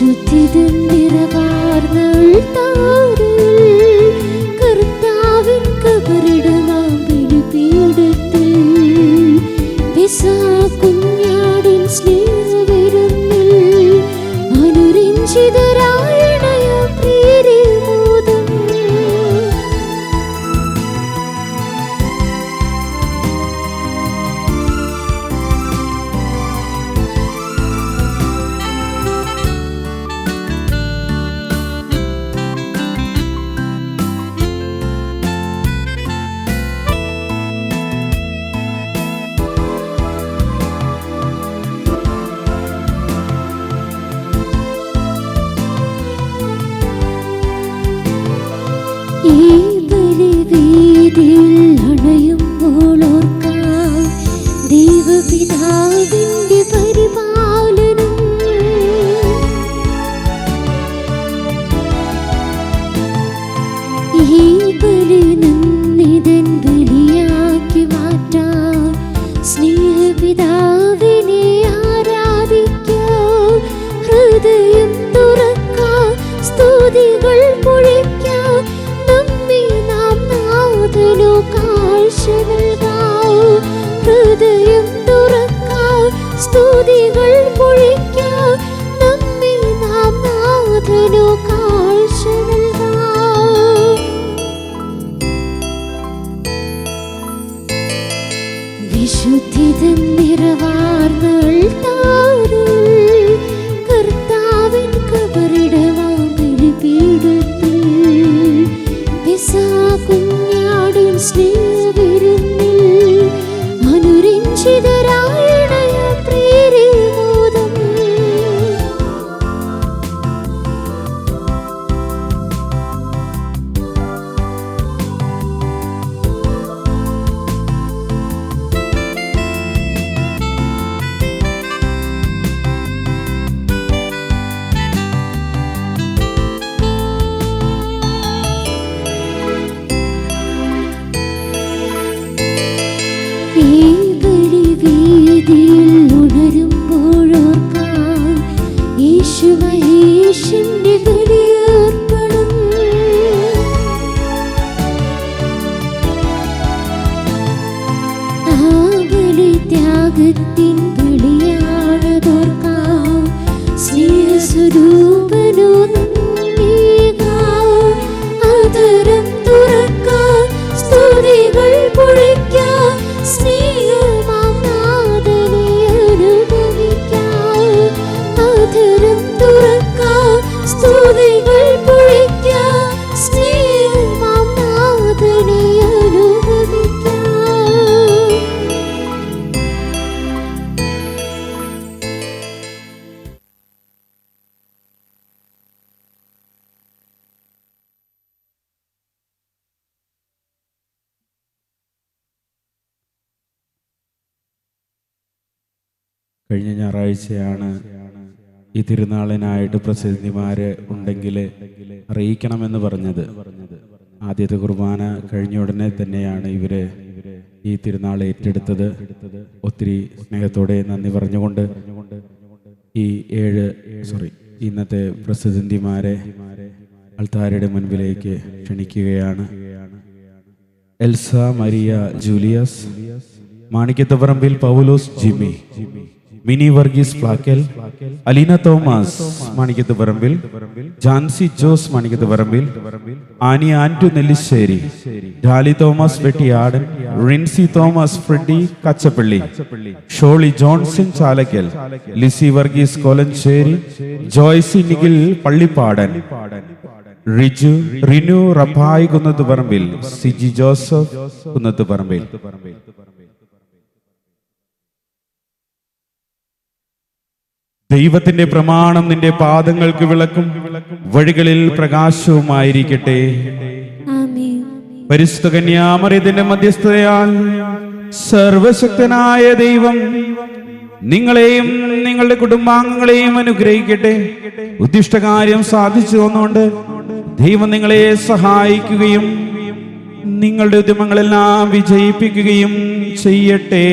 വിശുദ്ധിതൻ നിറവാർന്ന അൾത്താരിൽ കർത്താവിൻ കബറിടമാം ബലിപീഠത്തിൽ കുഞ്ഞാടിൻ സ്നേഹവിരുന്നിൽ അനുരഞ്ജിതരായണയ പ്രിയരേമോദം. ഈ ബലിവേദിയിൽ അണയുമ്പോൾ ഓർക്കാം ദൈവപിതാവിന്റെ പരിപാലനം. ഈ ബലി നന്ദിതൻ ബലിയാക്കി മാറ്റാൻ സ്നേഹപിതാവിനെ ആരാധിക്കാം. ഹൃദയം തുറക്കാം, സ്തുതികൾ പൊഴിക്കാം, നമ്മെ നാം നാഥനു കാഴ്ച നൽകാം. ഹൃദയം തുറക്കാം, സ്തുതികൾ പൊഴിക്കാം, നമ്മെ നാം നാഥനു കാഴ്ച നൽകാം. വിശുദ്ധിതൻ നിറവാർന്ന അൾത്താരിൽ കർത്താവിൻ കബറിടമാം ബലിപീഠത്തിൽ കുഞ്ഞാടിൻ സ്നേഹവിരുന്നിൽ അനുരഞ്ജിതരായണയ പ്രിയരേമോദം. ഈ ബലിവേദിയിൽ ഉണരുമ്പോഴോർക്കാം യേശു മഹേശന്റെ ബലിയർപ്പണം. ആ ബലിത്യാഗത്തിൻ ബലിയാണതോർക്കാം. സ്നേഹസ്വരൂപനോ നന്ദിയേകാം. അധരം തുറക്കാം, സ്തുതികൾ പൊഴിക്കാം, സ്നേഹമാം നാഥനെ അനുഭവിക്കാം. അധരം തുറക്കാം, സ്തുതികൾ പൊഴിക്കാം, സ്നേഹമാം നാഥനെ അനുഭവിക്കാം. കഴിഞ്ഞ ഞായറാഴ്ചയാണ് ഈ തിരുനാളിനായിട്ട് പ്രസിദ്ധിമാര് ഉണ്ടെങ്കിൽ അറിയിക്കണമെന്ന് പറഞ്ഞത്. ആദ്യത്തെ കുർബാന കഴിഞ്ഞ ഉടനെ തന്നെയാണ് ഇവര് ഈ തിരുനാൾ ഏറ്റെടുത്തത്. ഒത്തിരി സ്നേഹത്തോടെ നന്ദി പറഞ്ഞുകൊണ്ട് ഈ ഇന്നത്തെ പ്രസിദ്ധിമാരെ അൾത്താരയുടെ മുൻപിലേക്ക് ക്ഷണിക്കുകയാണ്. എൽസ മരിയ ജൂലിയസ്, മാണിക്യത്തുപറമ്പിൽ പൗലോസ് ജിമ്മി, മിനി വർഗീസ് പ്ലാക്കൽ, അലീന തോമസ് മാണിക്യത്തുപറമ്പിൽ, ജാൻസി ജോസ് മാണിക്യത്തുപറമ്പിൽ, ആനി ആൻറ്റു നെല്ലിശ്ശേരി, ഡാലി തോമസ് വെട്ടിയാടൻ, റിൻസി തോമസ് ഫ്രെഡി കച്ചപ്പള്ളി, ഷോളി ജോൺസൺ ചാലക്കൽ, ലിസി വർഗീസ് കോലഞ്ചേരി, ജോയ്സി നിഖിൽ പള്ളിപ്പാടൻ, റിനു റഫായി കുന്നത്തുപറമ്പിൽ, സിജി ജോസഫ് കുന്നത്തുപറമ്പിൽ. ദൈവത്തിന്റെ പ്രമാണം നിന്റെ പാദങ്ങൾക്ക് വിളക്കും വഴികളിൽ പ്രകാശവുമായിരിക്കട്ടെ. പരിശുദ്ധ കന്യാമറിയത്തിന്റെ മധ്യസ്ഥതയാൽ സർവശക്തനായ ദൈവം നിങ്ങളെയും നിങ്ങളുടെ കുടുംബാംഗങ്ങളെയും അനുഗ്രഹിക്കട്ടെ. ഉദ്ദിഷ്ടകാര്യം സാധിച്ചു വന്നുകൊണ്ട് ദൈവം നിങ്ങളെ സഹായിക്കുകയും നിങ്ങളുടെ ഉദ്യമങ്ങളെല്ലാം വിജയിപ്പിക്കുകയും ചെയ്യട്ടെ.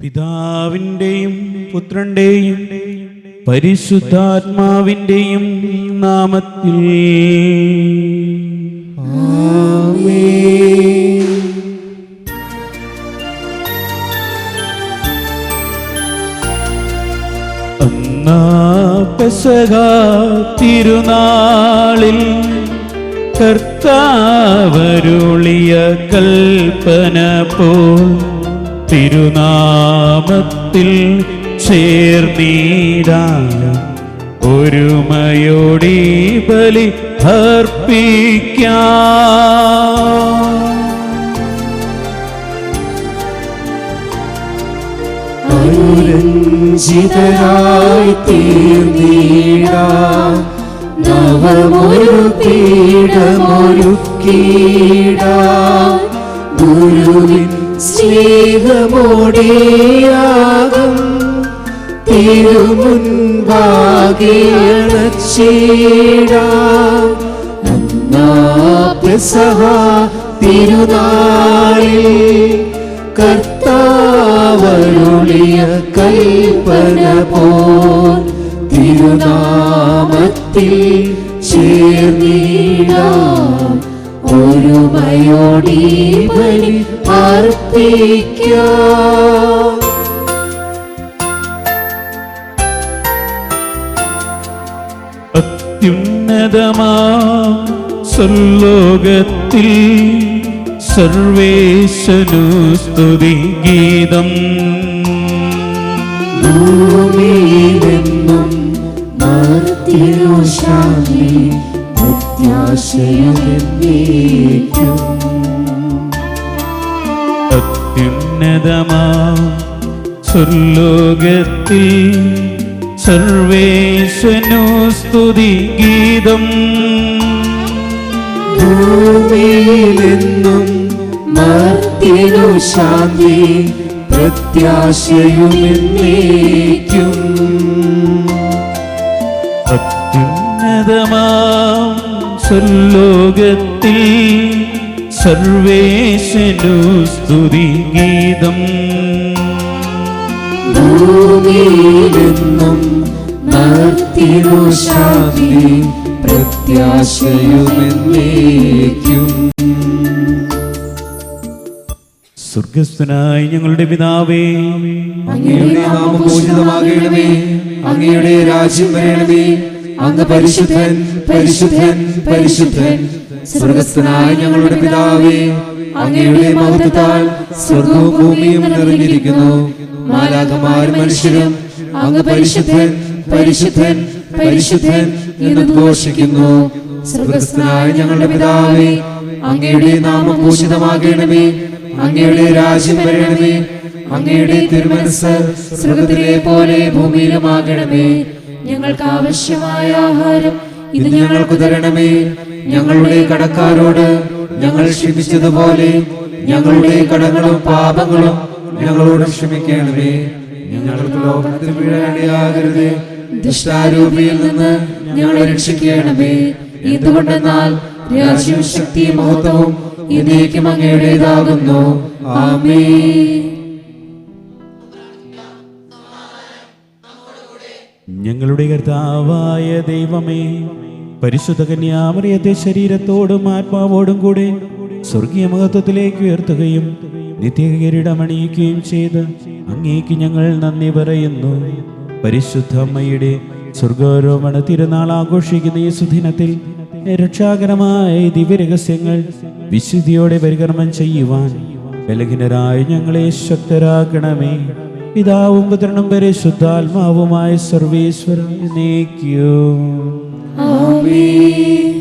പിതാവിന്റെയും പുത്രന്റെയും പരിശുദ്ധാത്മാവിന്റെയും നാമത്തിൽ ആമേൻ. അന്നാ പെസഹ തിരുനാളിൽ കർത്താവരുളിയ കൽപ്പന പോൽ തിരുനാമത്തിൽ ചേർന്നിടാൻ ഒരുമയോടി ബലി അർപ്പിക്കാം. അനുരഞ്ജിതരായി തീർന്നിടാം നവമൊരു പീഠമൊരുക്കിടാം ഗുരുവിൻ സ്നേഹമോടെയാകും തിരുമുൻപാകെ അണച്ചിടാം. അന്നാ പെസഹ തിരുനാളിൽ കർത്താവരുളിയ കൽപ്പന പോൽ തിരുനാമത്തിൽ ചേർന്നിടാം ഒരുമയോടി ബലി അർപ്പിക്കാം. അത്യുന്നതമാ സ്വർലോകത്തിൽ സർവേശനു സ്തുതി ഗീതം. ഭൂമിയിലെന്നും മർത്യനു ശാന്തി പ്രത്യാശയുമെന്നേക്കും. അത്യുന്നതമാ സ്വർലോകത്തിൽ സർവേശനു സ്തുതി ഗീതം. ഭൂമിയിലെന്നും മർത്യനു ശാന്തി പ്രത്യാശയുമെന്നേക്കും. അത്യുന്നതമാം സ്വർലോകത്തിൽ സർവേശനു സ്തുതി ഗീതം. ഭൂമിയിലെന്നും മർത്യനു ശാന്തി പ്രത്യാശയുമെന്നേക്കും. സ്വർഗസ്ഥനായ ഞങ്ങളുടെ പിതാവേ, അങ്ങയുടെ നാമം പൂജിതമാകണമേ. അങ്ങയുടെ രാജ്യം വരണമേ. അങ്ങ് പരിശുദ്ധൻ പരിശുദ്ധൻ പരിശുദ്ധൻ. സ്വർഗസ്ഥനായ ഞങ്ങളുടെ പിതാവേ, അങ്ങയുടെ മഹത്വത്താൽ സ്വർഗവും ഭൂമിയും നിറഞ്ഞിരിക്കുന്നു. മാലാഖമാരും മനുഷ്യരും അങ്ങ് പരിശുദ്ധൻ പരിശുദ്ധൻ പരിശുദ്ധൻ എന്ന് ഘോഷിക്കുന്നു. സ്വർഗസ്ഥനായ ഞങ്ങളുടെ പിതാവേ, അങ്ങയുടെ നാമം പൂജിതമാകണമേ. അങ്ങയുടെ രാജ്യം വരണമേ. അങ്ങയുടെ തിരുമനസ്സ് സ്വർഗ്ഗത്തിലെ പോലെ ഭൂമിയിലുമാകണമേ. ഞങ്ങൾക്ക് ആവശ്യമായ ആഹാരം ഇത് ഞങ്ങൾക്ക് തരണമേ. ഞങ്ങളുടെ കടക്കാരോട് ഞങ്ങൾ ക്ഷമിച്ചതുപോലെ ഞങ്ങളുടെ കടങ്ങളും പാപങ്ങളും ഞങ്ങളോട് ക്ഷമിക്കണമേ. ഞങ്ങൾക്ക് ലോകത്തിൽ വീഴാനിടയാകരുതേ. ദുഷ്ടാരൂപിയിൽ നിന്ന് ഞങ്ങളെ രക്ഷിക്കണമേ. എന്തുകൊണ്ടെന്നാൽ രാജ്യവും ശക്തിയും മഹത്വവും എന്നേക്കും അങ്ങയുടേതാകുന്നു. ആമേൻ. ഞങ്ങളുടെ കർത്താവായ ദൈവമേ, പരിശുദ്ധ കന്യാമറിയത്തെ ശരീരത്തോടും ആത്മാവോടും കൂടെ സ്വർഗീയ മഹത്വത്തിലേക്ക് ഉയർത്തുകയും നിത്യകിരീടമണിയിക്കുകയും ചെയ്ത് അങ്ങേക്ക് ഞങ്ങൾ നന്ദി പറയുന്നു. പരിശുദ്ധ അമ്മയുടെ സ്വർഗാരോപണ തിരുനാൾ ആഘോഷിക്കുന്ന ഈ സുദിനത്തിൽ രക്ഷാകരമായ ദിവ്യരഹസ്യങ്ങൾ വിശുദ്ധിയോടെ പരികർമ്മം ചെയ്യുവാൻ ബലഹീനരായ ഞങ്ങളെ ശക്തരാക്കണമേ. പിതാവും പുത്രനും പരിശുദ്ധാത്മാവുമായ സർവേശ്വരൻ എന്നേക്കും. ആമേൻ.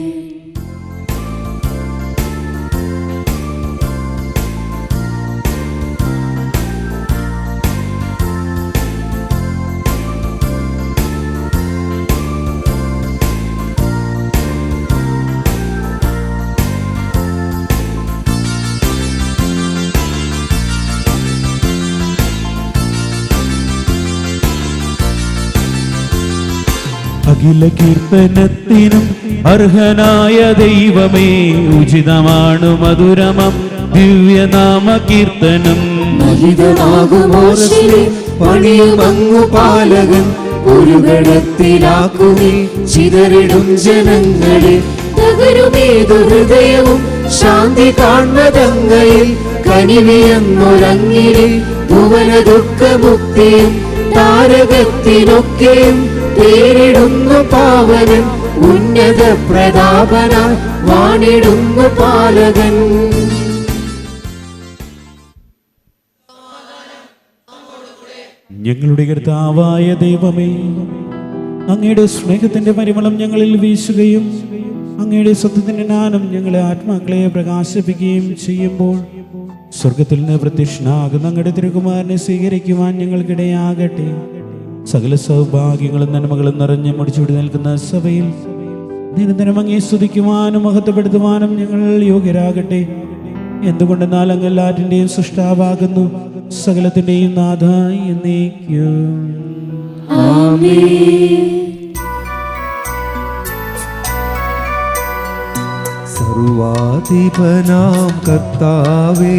അഖില കീർത്തനത്തിനും അർഹനായ ദൈവമേ, ഉചിതമാണു മധുരമം ദിവ്യനാമ കീർത്തനം. മഹിതമാകുമോർശിലെ പണിയുമങ്ങു പാലകൻ, ഒരു ഗണത്തിലാക്കുമേ ചിതറിടും ജനങ്ങളെ. തകരുമേതു ഹൃദയവും ശാന്തി കാൺമതങ്ങയിൽ, കനിവിയെന്നൊരങ്ങിലെ ഭുവന ദുഃഖമുക്തിയും താരകത്തിനൊക്കെയും പേരിടുന്നു പാവനൻ. ഉന്നത പ്രതാപനാൽ വാണിടുന്നു പാലകൻ. ഞങ്ങളുടെ കർത്താവായ ദൈവമേ, അങ്ങയുടെ സ്നേഹത്തിന്റെ പരിമളം ഞങ്ങളിൽ വീശുകയും അങ്ങയുടെ സത്യത്തിന്റെ ജ്ഞാനം ഞങ്ങളെ ആത്മാക്കളെ പ്രകാശിപ്പിക്കുകയും ചെയ്യുമ്പോൾ സ്വർഗത്തിൽ നിന്ന് പ്രത്യക്ഷനാകുന്ന അങ്ങയുടെ തിരുകുമാരനെ സ്വീകരിക്കുവാൻ ഞങ്ങൾക്കിടയാകട്ടെ. സകല സൗഭാഗ്യങ്ങളും നന്മകളും നിറഞ്ഞ് മുടിച്ചുവിടി നിൽക്കുന്ന സഭയിൽ നിരന്തരം അങ്ങേ സ്തുതിക്കുവാനും മഹത്വപ്പെടുത്തുവാനും ഞങ്ങൾ യോഗ്യരാകട്ടെ. എന്തുകൊണ്ടെന്നാൽ അങ്ങ് എല്ലാറ്റിന്റെയും സൃഷ്ടാവാകുന്നു, സകലത്തിന്റെയും നാഥ എന്നേക്കും. സർവാധിപനാം കർത്താവേ,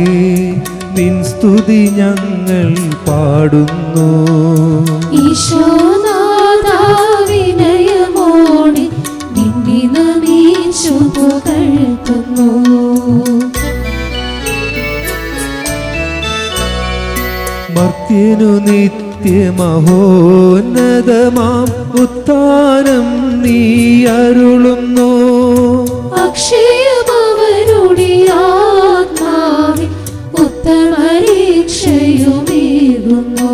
നിൻ സ്തുതി ഞങ്ങൾ പാടുന്നു. ഈശോനാഥാ വിനയമോടെ നിന്നെ നമിച്ചു പുകഴ്ത്തുന്നു. മർത്യനു നിത്യമഹോന്നതമാം ഉത്ഥാനം നീ അരുളുന്നു. അക്ഷയമവരുടെ ആത്മാവിൽ ഉത്തമരീക്ഷയുമേകുന്നു.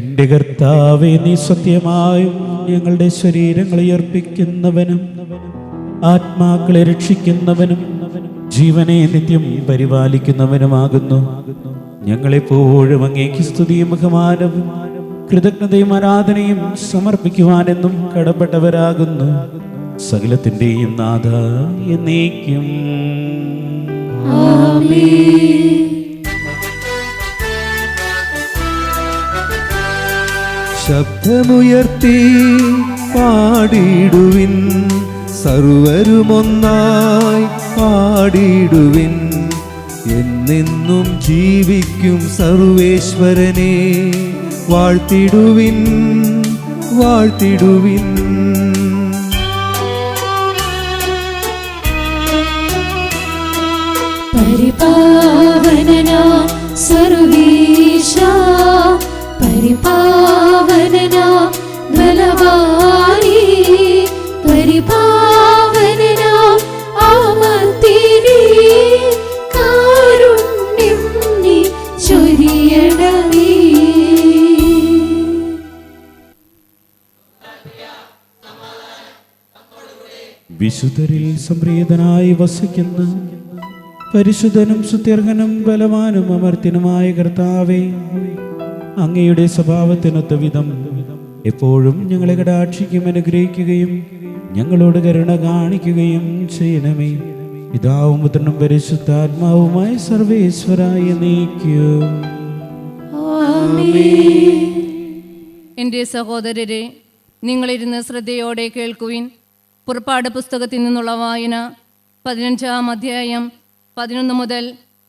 എന്റെ കർത്താവേ, നീ സത്യമായും ഞങ്ങളുടെ ശരീരങ്ങളെ അർപ്പിക്കുന്നവനും ആത്മാക്കളെ രക്ഷിക്കുന്നവനും ജീവനെ നിത്യം പരിപാലിക്കുന്നവനുമാകുന്നു. ഞങ്ങളെപ്പോഴും അങ്ങേക്ക് സ്തുതിയും ബഹുമാനവും കൃതജ്ഞതയും ആരാധനയും സമർപ്പിക്കുവാനെന്നും കടപ്പെട്ടവരാകുന്നു. സകലത്തിന്റെയും നാഥ എന്നേക്കും. ശബ്ദമുയർത്തി പാടിടുവിൻ, സർവരുമൊന്നായി പാടിടുവിൻ. എന്നെന്നും ജീവിക്കും സർവേശ്വരനെ വാഴ്ത്തിടുവിൻ, വാഴ്ത്തിടുവിൻ. പരിപാവനനാ സർവീശ, പരിപാവനനാ ബലവാനീ, പരിപാവനനാ ആമത്തിരി, കാരുണ്യം നീ ചൊരിയണമേ. വിശുദ്ധരിൽ സംപ്രീതനായി വസിക്കുന്ന പരിശുദ്ധനും സുത്യർഹനും ബലവാനും അമർത്യനുമായ കർത്താവേ, അങ്ങയുടെ സ്വഭാവത്തിനൊത്ത വിധം എപ്പോഴും ഞങ്ങളെ കടാക്ഷിക്കും അനുഗ്രഹിക്കുകയും ഞങ്ങളോട് കരുണ കാണിക്കുകയും ചെയ്യണമേ. പിതാവും പുത്രനും പരിശുദ്ധാത്മാവുമായ സർവേശ്വരായ നീക്കും. എൻ്റെ സഹോദരരെ, നിങ്ങളിരുന്ന് ശ്രദ്ധയോടെ കേൾക്കുവിൻ. പുറപ്പാട് പുസ്തകത്തിൽ നിന്നുള്ള വായന 15-ാം അധ്യായം 11 മുതൽ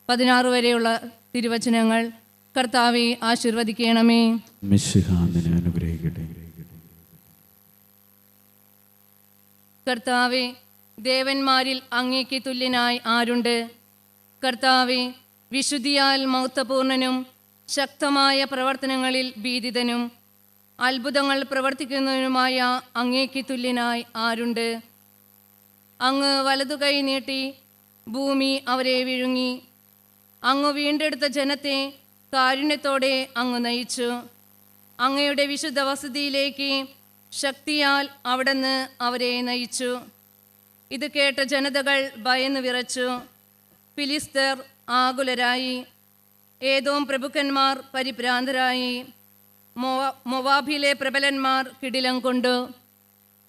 16 വരെയുള്ള തിരുവചനങ്ങൾ. കർത്താവെ ആശീർവദിക്കണമേ. കർത്താവെ, ദേവന്മാരിൽ അങ്ങേക്ക് തുല്യനായി ആരുണ്ട്? കർത്താവെ, വിശുദ്ധിയാൽ മഹത്വപൂർണനും ശക്തമായ പ്രവർത്തനങ്ങളിൽ ഭീതിതനും അത്ഭുതങ്ങൾ പ്രവർത്തിക്കുന്നതിനുമായ അങ്ങേക്ക് തുല്യനായി ആരുണ്ട്? അങ്ങ് വലതുകൈ നീട്ടി ഭൂമി അവരെ വിഴുങ്ങി. അങ്ങ് വീണ്ടെടുത്ത ജനത്തെ കാരുണ്യത്തോടെ അങ്ങ് നയിച്ചു. അങ്ങയുടെ വിശുദ്ധ വസതിയിലേക്ക് ശക്തിയാൽ അവിടുന്ന് അവരെ നയിച്ചു. ഇത് കേട്ട ജനതകൾ ഭയന്ന് വിറച്ചു. ഫിലിസ്തർ ആകുലരായി. ഏദോം പ്രഭുക്കന്മാർ പരിഭ്രാന്തരായി. മൊവാബിലെ പ്രബലന്മാർ കിടിലം കൊണ്ടു.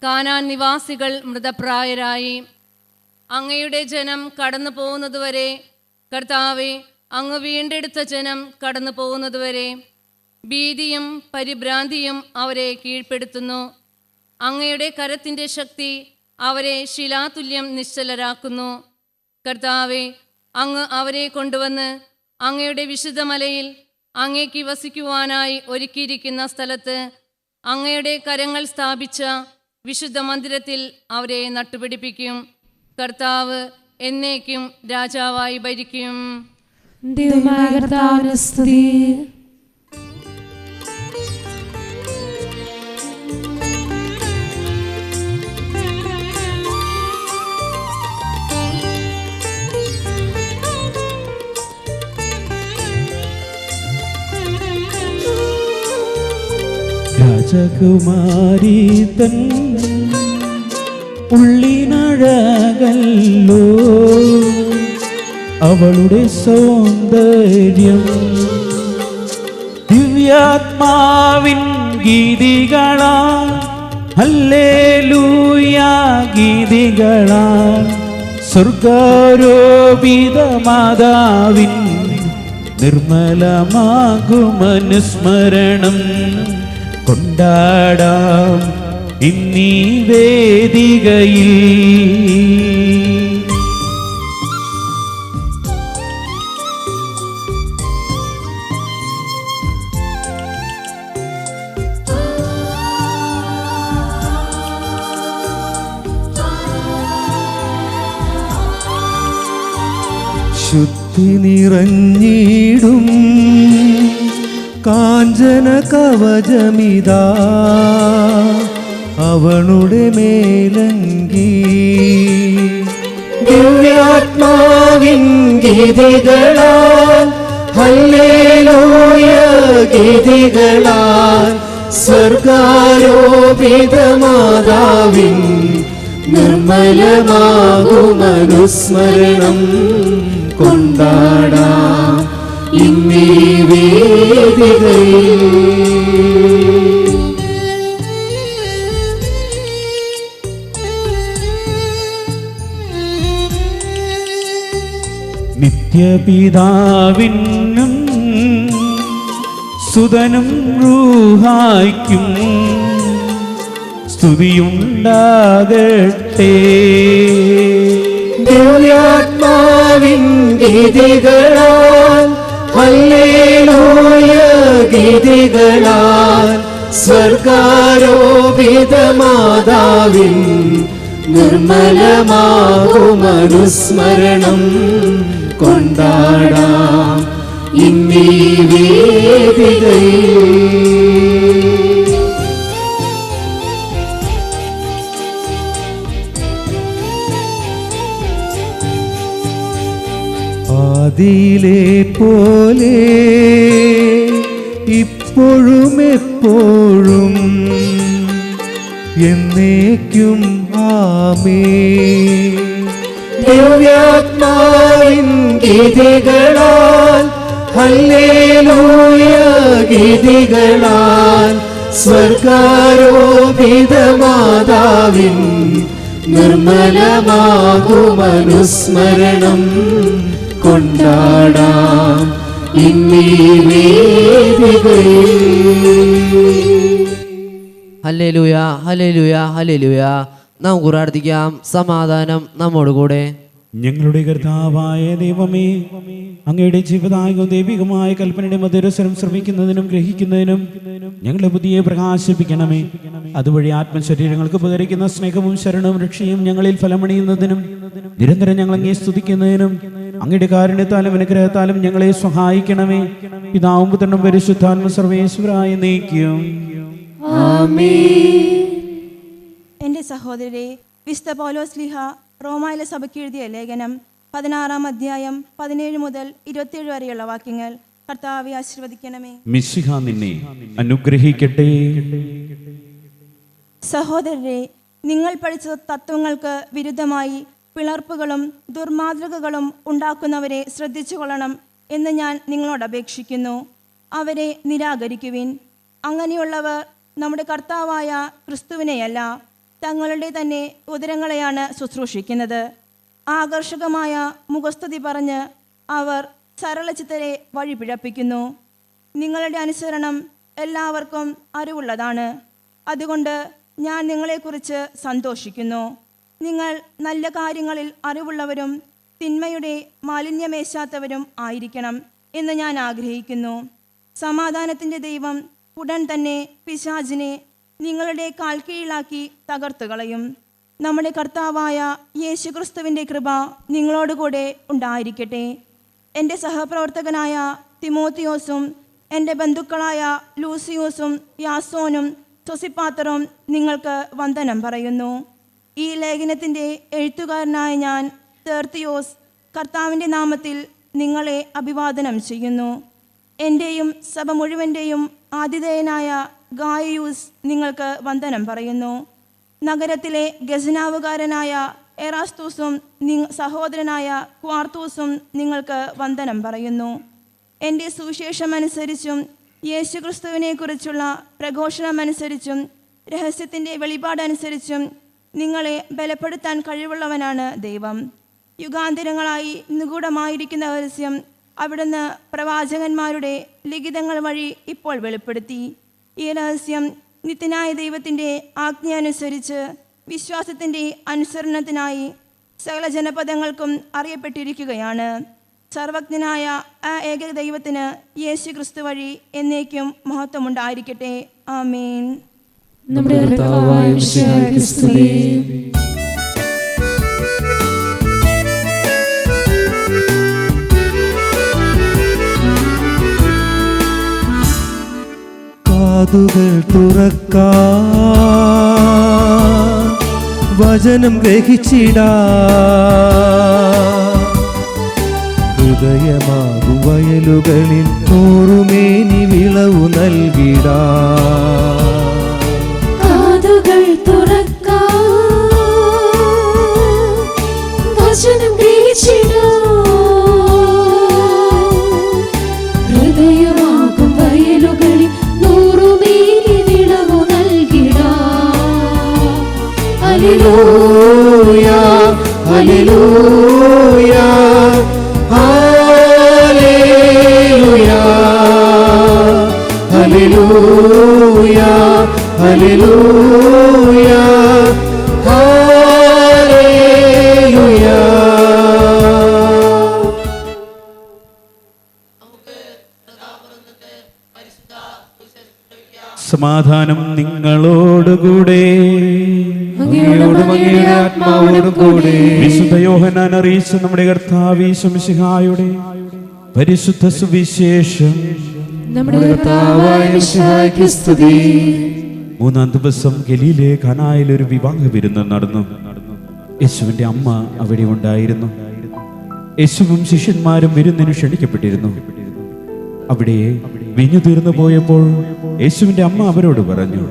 കാനാൻ നിവാസികൾ മൃതപ്രായരായി. അങ്ങയുടെ ജനം കടന്നു പോകുന്നതുവരെ, കർത്താവെ, അങ്ങ് വീണ്ടെടുത്ത ജനം കടന്നു പോകുന്നതുവരെ ഭീതിയും പരിഭ്രാന്തിയും അവരെ കീഴ്പ്പെടുത്തുന്നു. അങ്ങയുടെ കരത്തിൻ്റെ ശക്തി അവരെ ശിലാതുല്യം നിശ്ചലരാക്കുന്നു. കർത്താവെ, അങ്ങ് അവരെ കൊണ്ടുവന്ന് അങ്ങയുടെ വിശുദ്ധമലയിൽ അങ്ങേക്ക് വസിക്കുവാനായി ഒരുക്കിയിരിക്കുന്ന സ്ഥലത്ത് അങ്ങയുടെ കരങ്ങൾ സ്ഥാപിച്ച വിശുദ്ധ മന്ദിരത്തിൽ അവരെ നട്ടുപിടിപ്പിക്കും. കർത്താവ് എന്നേക്കും രാജാവായി ഭരിക്കും. ദൈവമായ കർത്താവിന് സ്തുതി. രാജകുമാരി തൻ ഉള്ളിനഴകല്ലോ, അവളുടെ സൗന്ദര്യം ദിവ്യാത്മാവിൻ ഗീതികളാൽ, ഹല്ലേലൂയ ഗീതികളാൽ, സ്വർഗാരോപിത മാതാവിൻ നിർമ്മലമാകുമനുസ്മരണം കൊണ്ടാടാം ഇന്നീ വേദികയിൽ. ശുദ്ധി നിറഞ്ഞിടും കാഞ്ചന കവചമിതാ അവളുടെ മേലങ്കി, ദിവ്യാത്മാവിൻ ഗീതികളാൽ, ഹല്ലേലൂയ ഗീതികളാൽ, സ്വർഗാരോപിത മാതാവിൻ നിർമ്മലമാകുമനുസ്മരണം കൊണ്ടാടാം ഇന്നീ വേദികയിൽ. നിത്യപിതാവിനും സുതനും റൂഹായ്ക്കും സ്തുതിയുണ്ടാകട്ടെ. ദിവ്യാത്മാവിൻ ഗീതികളാൽ, ഹല്ലേലൂയ ഗീതികളാൽ, സ്വർഗാരോപിത മാതാവിൻ നിർമ്മലമാകുമനുസ്മരണം കൊണ്ടാടാം ഇന്നീ വേദികയിൽ. ആദിയിലെ പോലെ ഇപ്പോഴും എപ്പോഴും എന്നേക്കും ആമേൻ. ദിവ്യാത്മാവിൻ ഗീതികളാൽ, ഹല്ലേലൂയ ഗീതികളാൽ, സ്വർഗാരോപിത മാതാവിൻ നിർമ്മലമാകുമനുസ്മരണം കൊണ്ടാടാം ഇന്നീ വേദികയിൽ. ഹല്ലേലൂയ, ഹല്ലേലൂയ, ഹല്ലേലൂയ. നമുക്ക് പ്രാർത്ഥിക്കാം. സമാധാനം നമ്മോടുകൂടെ. ഞങ്ങളുടെ കർത്താവായ ദൈവമേ, അങ്ങയുടെ ജീവദായകവും ദൈവികമായ കൽപ്പനയുടെ മധുരസ്വരം ശ്രമിക്കുന്നതിനും ഗ്രഹിക്കുന്നതിനും ഞങ്ങളുടെ ബുദ്ധിയെ പ്രകാശിപ്പിക്കണമേ. അതുവഴി ആത്മശരീരങ്ങൾക്ക് ഉപകരിക്കുന്ന സ്നേഹവും ശരണവും രക്ഷയും ഞങ്ങളിൽ ഫലമണിയുന്നതിനും നിരന്തരം ഞങ്ങൾ അങ്ങേ സ്തുതിക്കുന്നതിനും അങ്ങയുടെ കാരുണ്യത്താലും അനുഗ്രഹത്താലും ഞങ്ങളെ സഹായിക്കണമേ. പിതാവും പുത്രനും പരിശുദ്ധാത്മ സർവേശ്വരായ നീക്കും. എൻ്റെ സഹോദരരെ, വിശുദ്ധ പൗലോസ് ശ്ലീഹ റോമായിലെ സഭയ്ക്ക് എഴുതിയ ലേഖനം 16-ാം അധ്യായം 17 മുതൽ 27 വരെയുള്ള വാക്യങ്ങൾ. കർത്താവെ ആശീർവദിക്കണമേ. മിശിഹ നിന്നെ അനുഗ്രഹിക്കട്ടെ. സഹോദരരെ, നിങ്ങൾ പഠിച്ച തത്വങ്ങൾക്ക് വിരുദ്ധമായി പിളർപ്പുകളും ദുർമാതൃകകളും ഉണ്ടാക്കുന്നവരെ ശ്രദ്ധിച്ചുകൊള്ളണം എന്ന് ഞാൻ നിങ്ങളോട് അപേക്ഷിക്കുന്നു. അവരെ നിരാകരിക്കുവിൻ. അങ്ങനെയുള്ളവർ നമ്മുടെ കർത്താവായ ക്രിസ്തുവിനെയല്ല, തങ്ങളുടെ തന്നെ ഉദരങ്ങളെയാണ് ശുശ്രൂഷിക്കുന്നത്. ആകർഷകമായ മുഖസ്തുതി പറഞ്ഞ് അവർ സരളചിത്തരെ വഴിപിഴപ്പിക്കുന്നു. നിങ്ങളുടെ അനുസരണം എല്ലാവർക്കും അറിവുള്ളതാണ്. അതുകൊണ്ട് ഞാൻ നിങ്ങളെക്കുറിച്ച് സന്തോഷിക്കുന്നു. നിങ്ങൾ നല്ല കാര്യങ്ങളിൽ അറിവുള്ളവരും തിന്മയുടെ മാലിന്യമേശാത്തവരും ആയിരിക്കണം എന്ന് ഞാൻ ആഗ്രഹിക്കുന്നു. സമാധാനത്തിൻ്റെ ദൈവം ഉടൻ തന്നെ പിശാചിനെ നിങ്ങളുടെ കാൽക്കീഴിലാക്കി തകർത്തു കളയും. നമ്മുടെ കർത്താവായ യേശുക്രിസ്തുവിൻ്റെ കൃപ നിങ്ങളോടുകൂടെ ഉണ്ടായിരിക്കട്ടെ. എൻ്റെ സഹപ്രവർത്തകനായ തിമോത്തിയോസും എൻ്റെ ബന്ധുക്കളായ ലൂസിയോസും യാസോനും സൊസിപ്പാത്തറും നിങ്ങൾക്ക് വന്ദനം പറയുന്നു. ഈ ലേഖനത്തിൻ്റെ എഴുത്തുകാരനായ ഞാൻ തേർത്തിയോസ് കർത്താവിൻ്റെ നാമത്തിൽ നിങ്ങളെ അഭിവാദനം ചെയ്യുന്നു. എൻ്റെയും സഭ മുഴുവൻ്റെയും ആതിഥേയനായ ഗായൂസ് നിങ്ങൾക്ക് വന്ദനം പറയുന്നു. നഗരത്തിലെ ഖജനാവുകാരനായ എറാസ്തൂസും സഹോദരനായ ക്വാർത്തൂസും നിങ്ങൾക്ക് വന്ദനം പറയുന്നു. എൻ്റെ സുവിശേഷമനുസരിച്ചും യേശുക്രിസ്തുവിനെക്കുറിച്ചുള്ള പ്രഘോഷണമനുസരിച്ചും രഹസ്യത്തിൻ്റെ വെളിപാടനുസരിച്ചും നിങ്ങളെ ബലപ്പെടുത്താൻ കഴിവുള്ളവനാണ് ദൈവം. യുഗാന്തരങ്ങളായി നിഗൂഢമായിരിക്കുന്ന രഹസ്യം അവിടുന്ന് പ്രവാചകന്മാരുടെ ലിഖിതങ്ങൾ വഴി ഇപ്പോൾ വെളിപ്പെടുത്തി. ഈ രഹസ്യം നിത്യനായ ദൈവത്തിൻ്റെ ആജ്ഞയനുസരിച്ച് വിശ്വാസത്തിൻ്റെ അനുസരണത്തിനായി സകല ജനപദങ്ങൾക്കും അറിയപ്പെട്ടിരിക്കുകയാണ്. സർവജ്ഞനായ ആ ഏക ദൈവത്തിന് യേശു ക്രിസ്തു വഴി എന്നേക്കും മഹത്വമുണ്ടായിരിക്കട്ടെ. ആമേൻ. നമ്മുടെ കർത്താവായ മിശിഹായ്ക്ക് സ്തുതി. കാതുകൾ തുറക്കാൻ വചനം ഗ്രഹിച്ചിടാ, ഹൃദയമാകും വയലുകളിൽ തോറുമേനി വിളവു നൽകിടാ. കാതുകൾ തുറക്കാൻ വചനം ഗ്രഹിച്ചിടാൻ, ഹൃദയമാകും വയലുകളിൽ നൂറുമേനി വിളവു നൽകിടാൻ. ഹല്ലേലൂയ ഹല്ലേലൂയ ഹല്ലേലൂയ ഹല്ലേലൂയ ഹല്ലേലൂയ ഹല്ലേലൂയ. സമാധാനം നിങ്ങളോടുകൂടെ. അങ്ങയോടും അങ്ങയുടെ ആത്മാവോടും കൂടെ. വിശുദ്ധ യോഹന്നാൻ അറിയിച്ച നമ്മുടെ കർത്താവ് യേശു മിശിഹായുടെ പരിശുദ്ധ സുവിശേഷം. നമ്മുടെ കർത്താവായ മിശിഹായ്ക്ക് സ്തുതി. മൂന്നാം ദിവസം ഗലീലെ ഖനായിൽ ഒരു വിവാഹ വിരുന്ന് നടന്നു. യേശുവിന്റെ അമ്മ അവിടെ ഉണ്ടായിരുന്നു. യേശുവും ശിഷ്യന്മാരും വിരുന്നിന് ക്ഷണിക്കപ്പെട്ടിരുന്നു. അവിടെ വീഞ്ഞു തീർന്നു പോയപ്പോൾ യേശുവിന്റെ അമ്മ അവരോട് പറഞ്ഞു,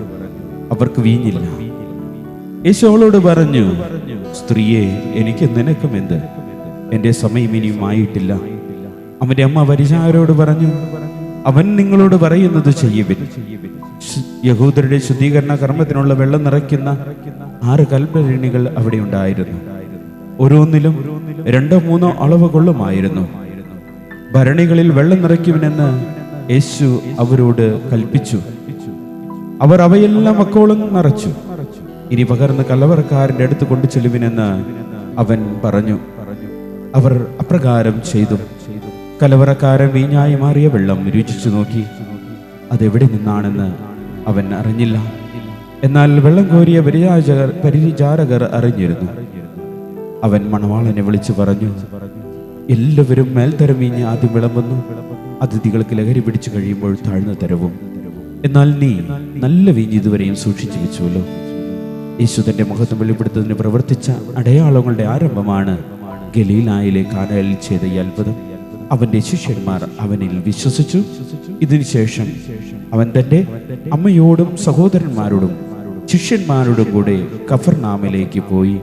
അവർക്ക് വീഞ്ഞില്ല. യേശു അവളോട് പറഞ്ഞു, സ്ത്രീയെ, എനിക്ക് നിനക്കും എന്ത്? എൻ്റെ സമയം ഇനിയും ആയിട്ടില്ല. അവന്റെ അമ്മ പരിചാരരോട് പറഞ്ഞു, അവൻ നിങ്ങളോട് പറയുന്നത് ചെയ്യുവിൻ. യഹൂദരുടെ ശുദ്ധീകരണ കർമ്മത്തിനുള്ള വെള്ളം നിറയ്ക്കുന്ന 6 കൽഭരണികൾ അവിടെ ഉണ്ടായിരുന്നു. ഓരോന്നിലും 2-3 അളവ് കൊള്ളുമായിരുന്നു. ഭരണികളിൽ വെള്ളം നിറയ്ക്കുവിനെന്ന് യേശു അവരോട് കൽപ്പിച്ചു. അവർ അവയെല്ലാം അക്കോളം നിറച്ചു. ഇനി പകർന്ന് കലവറക്കാരൻ്റെ അടുത്ത് കൊണ്ടു ചെല്ലുവിനെന്ന് അവൻ പറഞ്ഞു. അവർ അപ്രകാരം ചെയ്തു. കലവറക്കാരൻ വീഞ്ഞായി മാറിയ വെള്ളം രുചിച്ചു നോക്കി. അതെവിടെ നിന്നാണെന്ന് അവൻ അറിഞ്ഞില്ല. എന്നാൽ വെള്ളം കോരിയ പരിചാരകർ അറിഞ്ഞിരുന്നു. അവൻ മണവാളനെ വിളിച്ചു പറഞ്ഞു, എല്ലാവരും മേൽത്തരം വീഞ്ഞ് ആദ്യം വിളമ്പുന്നു, അതിഥികൾക്ക് ലഹരി പിടിച്ചു കഴിയുമ്പോൾ താഴ്ന്ന തരവും. എന്നാൽ നീ നല്ല വീഞ്ഞ് ഇതുവരെയും സൂക്ഷിച്ചു വെച്ചുവല്ലോ. യേശു തന്റെ മഹത്വം വെളിപ്പെടുത്തുന്നതിന് പ്രവർത്തിച്ച അടയാളങ്ങളുടെ ആരംഭമാണ് ഗലീലായിലെ കാനായിൽ ചെയ്ത ഈ അത്ഭുതം. അവന്റെ ശിഷ്യന്മാർ അവനിൽ വിശ്വസിച്ചു. ഇതിനുശേഷം അവൻ തന്റെ അമ്മയോടും സഹോദരന്മാരോടും ശിഷ്യന്മാരോടും കൂടെ കഫർനാമിലേക്ക് പോയി.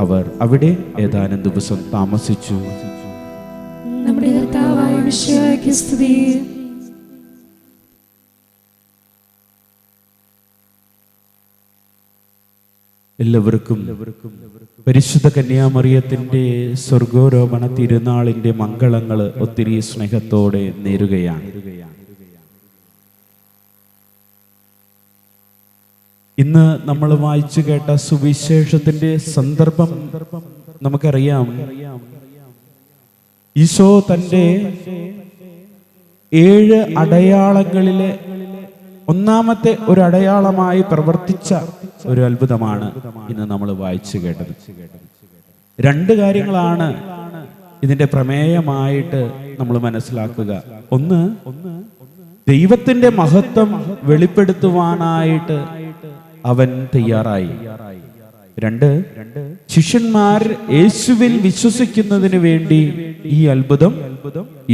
അവർ അവിടെ ഏതാനും ദിവസം താമസിച്ചു. നമ്മുടെ കർത്താവായ മിശിഹായ്ക്ക് സ്തുതി. എല്ലാവർക്കും പരിശുദ്ധ കന്യാമറിയത്തിന്റെ സ്വർഗാരോപണ തിരുനാളിന്റെ മംഗളങ്ങൾ ഒത്തിരി സ്നേഹത്തോടെ നേരുകയാണ്. ഇന്ന് നമ്മൾ വായിച്ചു കേട്ട സുവിശേഷത്തിന്റെ സന്ദർഭം നമുക്കറിയാം. ഈശോ തൻ്റെ 7 അടയാളങ്ങളിലെ ഒന്നാമത്തെ ഒരു അടയാളമായി പ്രവർത്തിച്ച ഒരു അത്ഭുതമാണ് ഇന്ന് നമ്മൾ വായിച്ചു കേട്ടത്. 2 കാര്യങ്ങളാണ് ഇതിന്റെ പ്രമേയമായിട്ട് നമ്മൾ മനസ്സിലാക്കുക. ഒന്ന്, ദൈവത്തിന്റെ മഹത്വം വെളിപ്പെടുത്തുവാനായിട്ട് അവൻ തയ്യാറായി. 2, ശിഷ്യന്മാർ യേശുവിൽ വിശ്വസിക്കുന്നതിന് വേണ്ടി ഈ അത്ഭുതം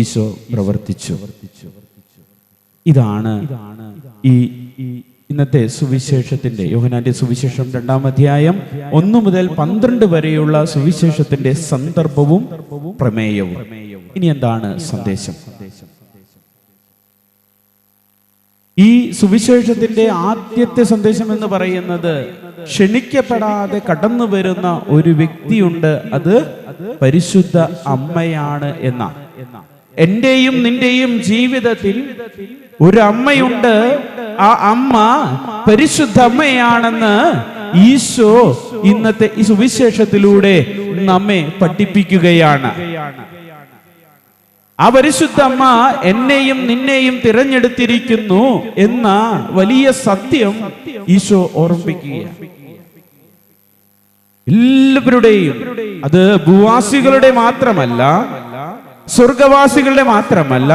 ഈശോ പ്രവർത്തിച്ചു. ഇതാണ് ഈ ഇന്നത്തെ സുവിശേഷത്തിന്റെ, യോഹന്നാന്റെ സുവിശേഷം 2-ാം അധ്യായം 1 മുതൽ 12 വരെയുള്ള സുവിശേഷത്തിന്റെ സന്ദർഭവും പ്രമേയവും. ഇനി എന്താണ് സന്ദേശം? ഈ സുവിശേഷത്തിന്റെ ആദ്യത്തെ സന്ദേശം എന്ന് പറയുന്നത്, ക്ഷണിക്കപ്പെടാതെ കടന്നു വരുന്ന ഒരു വ്യക്തിയുണ്ട്, അത് പരിശുദ്ധ അമ്മയാണ് എന്ന. എന്റെയും നിന്റെയും ജീവിതത്തിൽ ഒരു അമ്മയുണ്ട്, ആ അമ്മ പരിശുദ്ധ അമ്മയാണെന്ന് ഈശോ ഇന്നത്തെ ഈ സുവിശേഷത്തിലൂടെ നമ്മെ പഠിപ്പിക്കുകയാണ്. ആ പരിശുദ്ധ അമ്മ എന്നെയും നിന്നെയും തിരഞ്ഞെടുത്തിരിക്കുന്നു എന്ന വലിയ സത്യം ഈശോ ഓർമ്മിപ്പിക്കുകയാണ്. എല്ലാവരുടെയും, അത് ഭൂവാസികളുടെ മാത്രമല്ല, സ്വർഗവാസികളുടെ മാത്രമല്ല,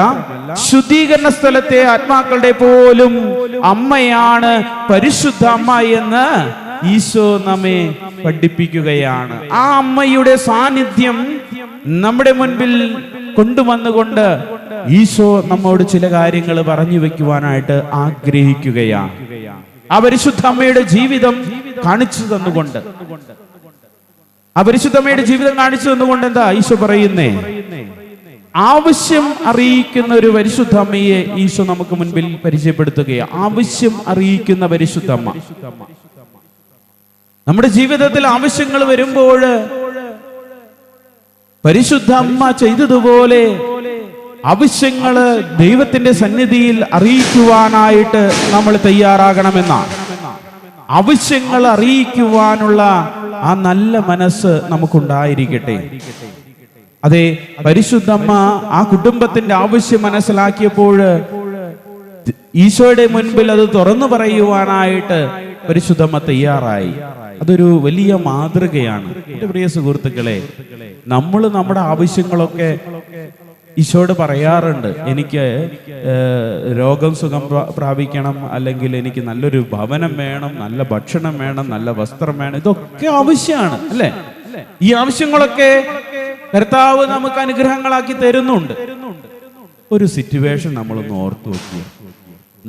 ശുദ്ധീകരണ സ്ഥലത്തെ ആത്മാക്കളുടെ പോലും അമ്മയാണ് പരിശുദ്ധ അമ്മ എന്ന് ഈശോ നമ്മെ പഠിപ്പിക്കുകയാണ്. ആ അമ്മയുടെ സാന്നിധ്യം നമ്മുടെ മുൻപിൽ കൊണ്ടുവന്നുകൊണ്ട് ഈശോ നമ്മോട് ചില കാര്യങ്ങൾ പറഞ്ഞു വെക്കുവാനായിട്ട് ആഗ്രഹിക്കുകയാണ്. ആ പരിശുദ്ധ അമ്മയുടെ ജീവിതം കാണിച്ചു തന്നുകൊണ്ട്, ആ പരിശുദ്ധ അമ്മയുടെ ജീവിതം കാണിച്ചു തന്നുകൊണ്ട് എന്താ ഈശോ പറയുന്നേ? ആവശ്യം അറിയിക്കുന്ന ഒരു പരിശുദ്ധ അമ്മയെ ഈശോ നമുക്ക് മുൻപിൽ പരിചയപ്പെടുത്തുകയാണ്. ആവശ്യം അറിയിക്കുന്ന പരിശുദ്ധ അമ്മ. നമ്മുടെ ജീവിതത്തിൽ ആവശ്യങ്ങൾ വരുമ്പോൾ പരിശുദ്ധ അമ്മ ചെയ്തതുപോലെ ആവശ്യങ്ങള് ദൈവത്തിന്റെ സന്നിധിയിൽ അറിയിക്കുവാനായിട്ട് നമ്മൾ തയ്യാറാകണമെന്നാണ്. ആവശ്യങ്ങൾ അറിയിക്കുവാനുള്ള ആ നല്ല മനസ്സ് നമുക്കുണ്ടായിരിക്കട്ടെ. അതെ, പരിശുദ്ധമ്മ ആ കുടുംബത്തിന്റെ ആവശ്യം മനസ്സിലാക്കിയപ്പോൾ ഈശോയുടെ മുൻപിൽ അത് തുറന്നു പറയുവാനായിട്ട് പരിശുദ്ധമ്മ തയ്യാറായി. അതൊരു വലിയ മാതൃകയാണ്. എന്റെ പ്രിയ സുഹൃത്തുക്കളെ, നമ്മൾ നമ്മുടെ ആവശ്യങ്ങളൊക്കെ ഈശോയോട് പറയാറുണ്ട്. എനിക്ക് രോഗം സുഖം പ്രാപിക്കണം, അല്ലെങ്കിൽ എനിക്ക് നല്ലൊരു ഭവനം വേണം, നല്ല ഭക്ഷണം വേണം, നല്ല വസ്ത്രം വേണം. ഇതൊക്കെ ആവശ്യമാണ്, അല്ലേ? ഈ ആവശ്യങ്ങളൊക്കെ കർത്താവ് നമുക്ക് അനുഗ്രഹങ്ങളാക്കി തരുന്നുണ്ട്. ഒരു സിറ്റുവേഷൻ നമ്മളൊന്ന് ഓർത്തു നോക്കിയ,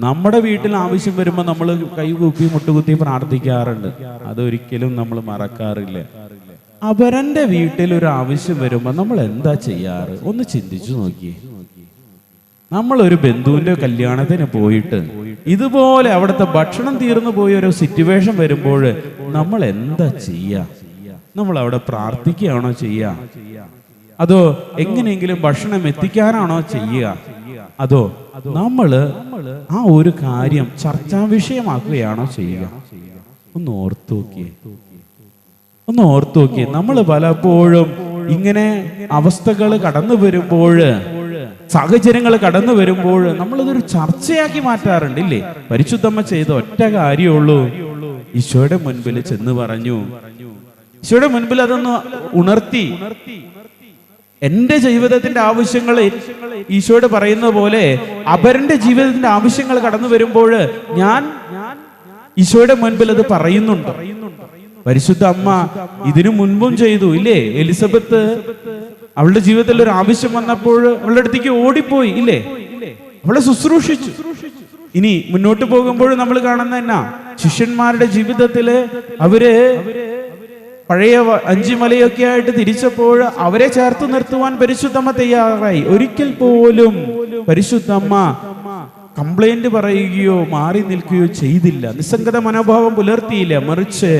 നമ്മുടെ വീട്ടിൽ ആവശ്യം വരുമ്പോൾ നമ്മൾ കൈകൂപ്പി മുട്ടുകുത്തി പ്രാർത്ഥിക്കാറുണ്ട്. അതൊരിക്കലും നമ്മൾ മറക്കാറില്ല. അവരന്റെ വീട്ടിൽ ഒരു ആവശ്യം വരുമ്പോൾ നമ്മൾ എന്താ ചെയ്യാറ്? ഒന്ന് ചിന്തിച്ചു നോക്കിയേ. നമ്മളൊരു ബന്ധുവിന്റെ കല്യാണത്തിന് പോയിട്ട് ഇതുപോലെ അവിടുത്തെ ഭക്ഷണം തീർന്നു പോയ ഒരു സിറ്റുവേഷൻ വരുമ്പോൾ നമ്മൾ എന്താ ചെയ്യാ? നമ്മൾ അവിടെ പ്രാർത്ഥിക്കുകയാണോ ചെയ്യുക? അതോ എങ്ങനെയെങ്കിലും ഭക്ഷണം എത്തിക്കാനാണോ ചെയ്യുക? അതോ നമ്മള് ആ ഒരു കാര്യം ചർച്ചാ വിഷയമാക്കുകയാണോ ചെയ്യുക? ഒന്ന് ഓർത്തു നോക്കിയേ. നമ്മൾ പലപ്പോഴും ഇങ്ങനെ അവസ്ഥകൾ കടന്നു വരുമ്പോൾ, സാഹചര്യങ്ങൾ കടന്നു വരുമ്പോൾ നമ്മളിതൊരു ചർച്ചയാക്കി മാറ്റാറുണ്ട്, ഇല്ലേ? പരിശുദ്ധമ്മ ചെയ്ത ഒറ്റ കാര്യമുള്ളൂ, ഈശോയുടെ മുൻപിൽ ചെന്ന് പറഞ്ഞു. ഈശോയുടെ മുൻപിൽ അതൊന്ന് ഉണർത്തി. എന്റെ ജീവിതത്തിന്റെ ആവശ്യങ്ങൾ ഈശോയോട് പറയുന്ന പോലെ അവരുടെ ജീവിതത്തിന്റെ ആവശ്യങ്ങൾ കടന്നു വരുമ്പോൾ ഞാൻ ഈശോയുടെ മുൻപിൽ അത് പറയുന്നുണ്ട്. പരിശുദ്ധ അമ്മ ഇതിനു മുൻപും ചെയ്തു, ഇല്ലേ? എലിസബത്ത് അവളുടെ ജീവിതത്തിൽ ഒരു ആവശ്യം വന്നപ്പോൾ അവളുടെ അടുത്തേക്ക് ഓടിപ്പോയി, ഇല്ലേ? അവളെ ശുശ്രൂഷിച്ചു. ഇനി മുന്നോട്ട് പോകുമ്പോൾ നമ്മൾ കാണുന്ന എന്നാ, ശിഷ്യന്മാരുടെ ജീവിതത്തില് അവര് പഴയ 5 മലയൊക്കെ ആയിട്ട് തിരിച്ചപ്പോൾ അവരെ ചേർത്ത് നിർത്തുവാൻ പരിശുദ്ധമ്മ തയ്യാറായി. ഒരിക്കൽ പോലും പരിശുദ്ധമ്മ കംപ്ലൈന്റ് പറയുകയോ മാറി നിൽക്കുകയോ ചെയ്തില്ല. നിസ്സംഗത മനോഭാവം പുലർത്തിയില്ല. മറിച്ച്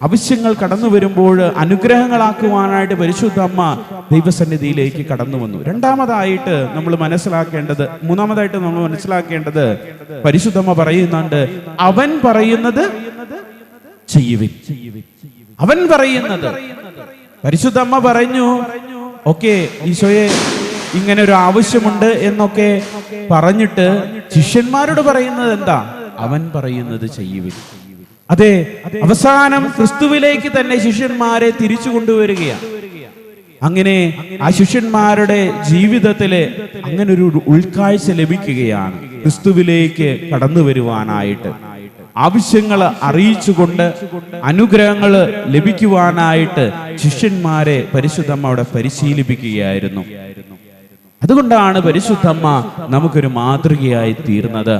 ആവശ്യങ്ങൾ കടന്നു വരുമ്പോൾ അനുഗ്രഹങ്ങളാക്കുവാനായിട്ട് പരിശുദ്ധ അമ്മ ദൈവസന്നിധിയിലേക്ക് കടന്നു വന്നു. മൂന്നാമതായിട്ട് നമ്മൾ മനസ്സിലാക്കേണ്ടത് പരിശുദ്ധമ്മ പറയുന്നുണ്ട്, അവൻ പറയുന്നത് ചെയ്യുവിൻ. അവൻ പറയുന്നത്. പരിശുദ്ധമ്മ പറഞ്ഞു, ഓക്കെ ഈശോയെ ഇങ്ങനെ ഒരു ആവശ്യമുണ്ട് എന്നൊക്കെ പറഞ്ഞിട്ട് ശിഷ്യന്മാരോട് പറയുന്നത് എന്താ? അവൻ പറയുന്നത് ചെയ്യുവിൻ. അതെ, അവസാനം ക്രിസ്തുവിലേക്ക് തന്നെ ശിഷ്യന്മാരെ തിരിച്ചു കൊണ്ടുവരികയാണ്. അങ്ങനെ ആ ശിഷ്യന്മാരുടെ ജീവിതത്തില് അങ്ങനെ ഒരു ഉൾക്കാഴ്ച ലഭിക്കുകയാണ്. ക്രിസ്തുവിലേക്ക് കടന്നു വരുവാനായിട്ട്, ആവശ്യങ്ങൾ അറിയിച്ചുകൊണ്ട് അനുഗ്രഹങ്ങൾ ലഭിക്കുവാനായിട്ട് ശിഷ്യന്മാരെ പരിശുദ്ധമ്മ അവിടെ പരിശീലിപ്പിക്കുകയായിരുന്നു. അതുകൊണ്ടാണ് പരിശുദ്ധമ്മ നമുക്കൊരു മാതൃകയായി തീർന്നത്.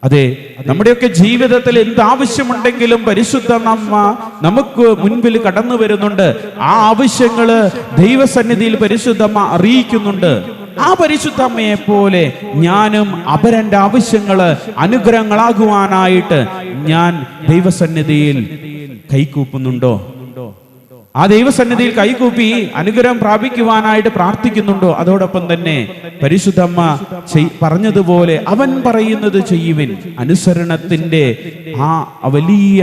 അതെ, നമ്മുടെയൊക്കെ ജീവിതത്തിൽ എന്താവശ്യമുണ്ടെങ്കിലും പരിശുദ്ധമ്മ നമുക്ക് മുൻപിൽ കടന്നു വരുന്നുണ്ട്. ആ ആവശ്യങ്ങള് ദൈവസന്നിധിയിൽ പരിശുദ്ധമ്മ അറിയിക്കുന്നുണ്ട്. ആ പരിശുദ്ധമ്മയെ പോലെ ഞാനും അപരന്റെ ആവശ്യങ്ങള് അനുഗ്രഹങ്ങളാകുവാനായിട്ട് ഞാൻ ദൈവസന്നിധിയിൽ കൈകൂപ്പുന്നുണ്ടോ? ആ ദൈവസന്നിധിയിൽ കൈകൂപ്പി അനുഗ്രഹം പ്രാപിക്കുവാനായിട്ട് പ്രാർത്ഥിക്കുന്നുണ്ടോ? അതോടൊപ്പം തന്നെ പരിശുദ്ധമ്മ പറഞ്ഞതുപോലെ അവൻ പറയുന്നത് ചെയ്യുവിൻ. അനുസരണത്തിന്റെ ആ വലിയ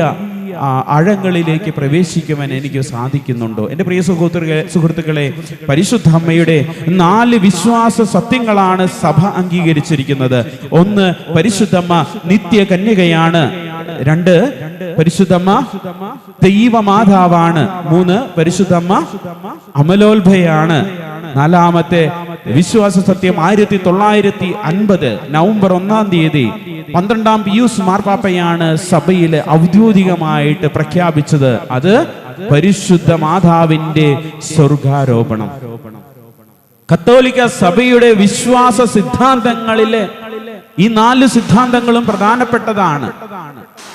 ആഴങ്ങളിലേക്ക് പ്രവേശിക്കുവാൻ എനിക്ക് സാധിക്കുന്നുണ്ടോ? എൻ്റെ പ്രിയ സുഹൃത്തുക്കളെ, പരിശുദ്ധ അമ്മയുടെ 4 വിശ്വാസ സത്യങ്ങളാണ് സഭ അംഗീകരിച്ചിരിക്കുന്നത്. 1, പരിശുദ്ധമ്മ നിത്യകന്യകയാണ്. 2, പരിശുദ്ധമ്മ ദൈവമാതാവാണ്. 3, പരിശുദ്ധമ്മ അമലോത്ഭയാണ്. 4-മത്തെ വിശ്വാസ സത്യം 1950 നവംബർ 1-ാം തീയതി 12-ാം പിയൂസ് മാർപ്പാപ്പയാണ് സഭയിൽ ഔദ്യോഗികമായിട്ട് പ്രഖ്യാപിച്ചത്. അത് പരിശുദ്ധ മാതാവിന്റെ സ്വർഗാരോപണം. കത്തോലിക്ക സഭയുടെ വിശ്വാസ സിദ്ധാന്തങ്ങളിലെ ഈ 4 സിദ്ധാന്തങ്ങളും പ്രധാനപ്പെട്ടതാണ്.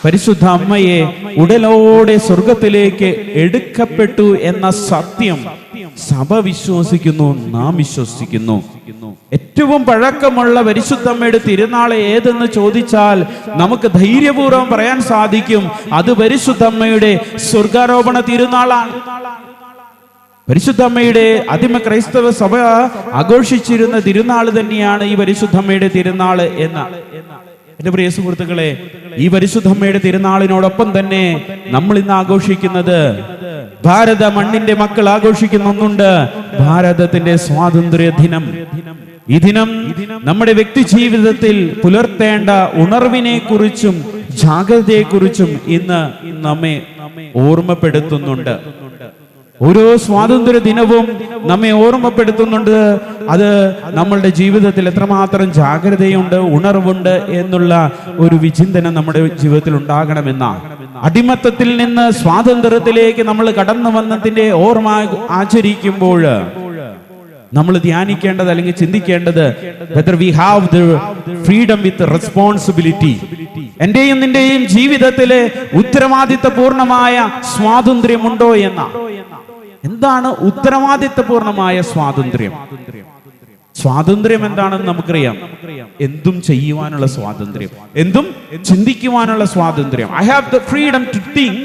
പരിശുദ്ധ അമ്മയെ ഉടലോടെ സ്വർഗത്തിലേക്ക് എടുക്കപ്പെട്ടു എന്ന സത്യം സഭ വിശ്വസിക്കുന്നു, നാം വിശ്വസിക്കുന്നു. ഏറ്റവും പഴക്കമുള്ള പരിശുദ്ധമ്മയുടെ തിരുനാൾ ഏതെന്ന് ചോദിച്ചാൽ നമുക്ക് ധൈര്യപൂർവ്വം പറയാൻ സാധിക്കും, അത് പരിശുദ്ധമ്മയുടെ സ്വർഗാരോപണ തിരുനാളാണ്. പരിശുദ്ധമ്മയുടെ ആദിമ ക്രൈസ്തവ സഭ ആഘോഷിച്ചിരുന്ന തിരുനാൾ തന്നെയാണ് ഈ പരിശുദ്ധമ്മയുടെ തിരുനാൾ എന്ന. എന്റെ പ്രിയ സുഹൃത്തുക്കളെ, ഈ പരിശുദ്ധമ്മയുടെ തിരുനാളിനോടൊപ്പം തന്നെ നമ്മൾ ഇന്ന് ആഘോഷിക്കുന്നത്, ഭാരത മണ്ണിന്റെ മക്കൾ ആഘോഷിക്കുന്ന ഒന്നുണ്ട്, ഭാരതത്തിന്റെ സ്വാതന്ത്ര്യ ദിനം. ഈ ദിനം നമ്മുടെ വ്യക്തി ജീവിതത്തിൽ പുലർത്തേണ്ട ഉണർവിനെ കുറിച്ചും ജാഗ്രതയെക്കുറിച്ചും ഇന്ന് നമ്മെ ഓർമ്മപ്പെടുത്തുന്നുണ്ട്. ഓരോ സ്വാതന്ത്ര്യ ദിനവും നമ്മെ ഓർമ്മപ്പെടുത്തുന്നുണ്ട് അത് നമ്മളുടെ ജീവിതത്തിൽ എത്രമാത്രം ജാഗ്രതയുണ്ട്, ഉണർവുണ്ട് എന്നുള്ള ഒരു വിചിന്തനം നമ്മുടെ ജീവിതത്തിൽ ഉണ്ടാകണമെന്നാണ്. അടിമത്തത്തിൽ നിന്ന് സ്വാതന്ത്ര്യത്തിലേക്ക് നമ്മൾ കടന്നു വന്നതിന്റെ ഓർമ്മ ആചരിക്കുമ്പോൾ നമ്മൾ ധ്യാനിക്കേണ്ടത് അല്ലെങ്കിൽ ചിന്തിക്കേണ്ടത്, whether we have the freedom with responsibility. എന്റെയും നിന്റെയും ജീവിതത്തിലെ ഉത്തരവാദിത്തപൂർണമായ സ്വാതന്ത്ര്യമുണ്ടോ എന്ന. എന്താണ് ഉത്തരവാദിത്തപൂർണമായ സ്വാതന്ത്ര്യം? സ്വാതന്ത്ര്യം എന്താണെന്ന് നമുക്കറിയാം. എന്തും ചെയ്യുവാനുള്ള സ്വാതന്ത്ര്യം, എന്തും ചിന്തിക്കുവാനുള്ള സ്വാതന്ത്ര്യം. I have the freedom to think,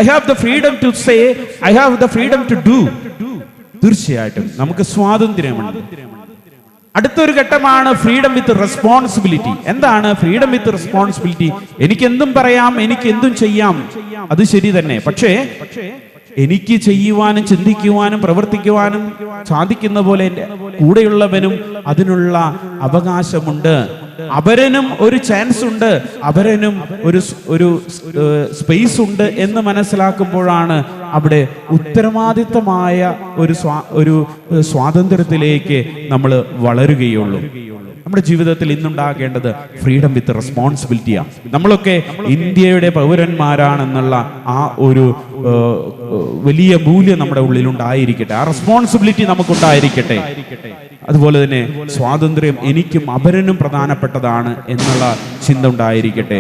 I have the freedom to say, I have the freedom to do. തീർച്ചയായിട്ടും നമുക്ക് സ്വാതന്ത്ര്യമുണ്ട്. അടുത്തൊരു ഘട്ടമാണ് ഫ്രീഡം വിത്ത് റെസ്പോൺസിബിലിറ്റി. എന്താണ് ഫ്രീഡം വിത്ത് റെസ്പോൺസിബിലിറ്റി? എനിക്ക് എന്തും പറയാം, എനിക്ക് എന്തും ചെയ്യാം, അത് ശരി തന്നെ. പക്ഷേ എനിക്ക് ചെയ്യുവാനും ചിന്തിക്കുവാനും പ്രവർത്തിക്കുവാനും സാധിക്കുന്ന പോലെ എൻ്റെ കൂടെയുള്ളവനും അതിനുള്ള അവകാശമുണ്ട്. അവരനും ഒരു ചാൻസ് ഉണ്ട്, അവരനും ഒരു സ്പേസ് ഉണ്ട് എന്ന് മനസ്സിലാക്കുമ്പോഴാണ് അവിടെ ഉത്തരവാദിത്തമായ ഒരു സ്വാതന്ത്ര്യത്തിലേക്ക് നമ്മൾ വളരുകയുള്ളൂ. നമ്മുടെ ജീവിതത്തിൽ ഇന്നുണ്ടാകേണ്ടത് ഫ്രീഡം വിത്ത് റെസ്പോൺസിബിലിറ്റിയാണ്. നമ്മളൊക്കെ ഇന്ത്യയുടെ പൗരന്മാരാണെന്നുള്ള ആ ഒരു വലിയ മൂല്യം നമ്മുടെ ഉള്ളിൽ ഉണ്ടായിരിക്കട്ടെ. ആ റെസ്പോൺസിബിലിറ്റി നമുക്കുണ്ടായിരിക്കട്ടെ. അതുപോലെ തന്നെ സ്വാതന്ത്ര്യം എനിക്കും അപരനും പ്രധാനപ്പെട്ടതാണ് എന്നുള്ള ചിന്ത ഉണ്ടായിരിക്കട്ടെ.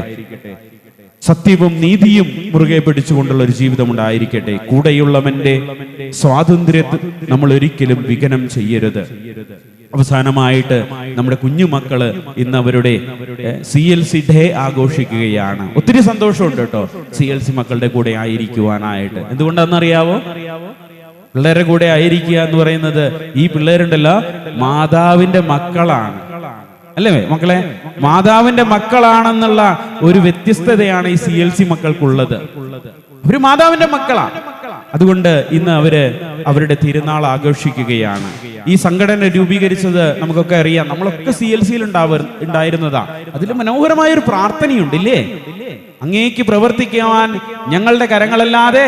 സത്യവും നീതിയും മുറുകെ പിടിച്ചുകൊണ്ടുള്ള ഒരു ജീവിതം ഉണ്ടായിരിക്കട്ടെ. കൂടെയുള്ളവന്റെ സ്വാതന്ത്ര്യത്തെ നമ്മൾ ഒരിക്കലും വിഘനം ചെയ്യരുത്. അവസാനമായിട്ട് നമ്മുടെ കുഞ്ഞുമക്കള് ഇന്ന് അവരുടെ CLC ഡേ ആഘോഷിക്കുകയാണ്. ഒത്തിരി സന്തോഷമുണ്ട് കേട്ടോ CLC മക്കളുടെ കൂടെ ആയിരിക്കുവാനായിട്ട്. എന്തുകൊണ്ടാണെന്നറിയാവോ? പിള്ളേരുടെ കൂടെ ആയിരിക്കുക എന്ന് പറയുന്നത്, ഈ പിള്ളേരുണ്ടല്ലോ മാതാവിന്റെ മക്കളാണ്, അല്ലേ മക്കളെ? മാതാവിന്റെ മക്കളാണെന്നുള്ള ഒരു വ്യത്യസ്തതയാണ് ഈ CLC മക്കൾക്കുള്ളത്. അവര് മാതാവിന്റെ മക്കളാണ്. അതുകൊണ്ട് ഇന്ന് അവര് അവരുടെ ആഘോഷിക്കുകയാണ്. ഈ സംഘടന രൂപീകരിച്ചത് നമുക്കൊക്കെ അറിയാം. നമ്മളൊക്കെ CLC-യിൽ ഉണ്ടായിരുന്നതാ. അതിൽ മനോഹരമായ ഒരു പ്രാർത്ഥനയുണ്ട്, ഇല്ലേ? അങ്ങേക്ക് പ്രവർത്തിക്കുവാൻ ഞങ്ങളുടെ കരങ്ങളല്ലാതെ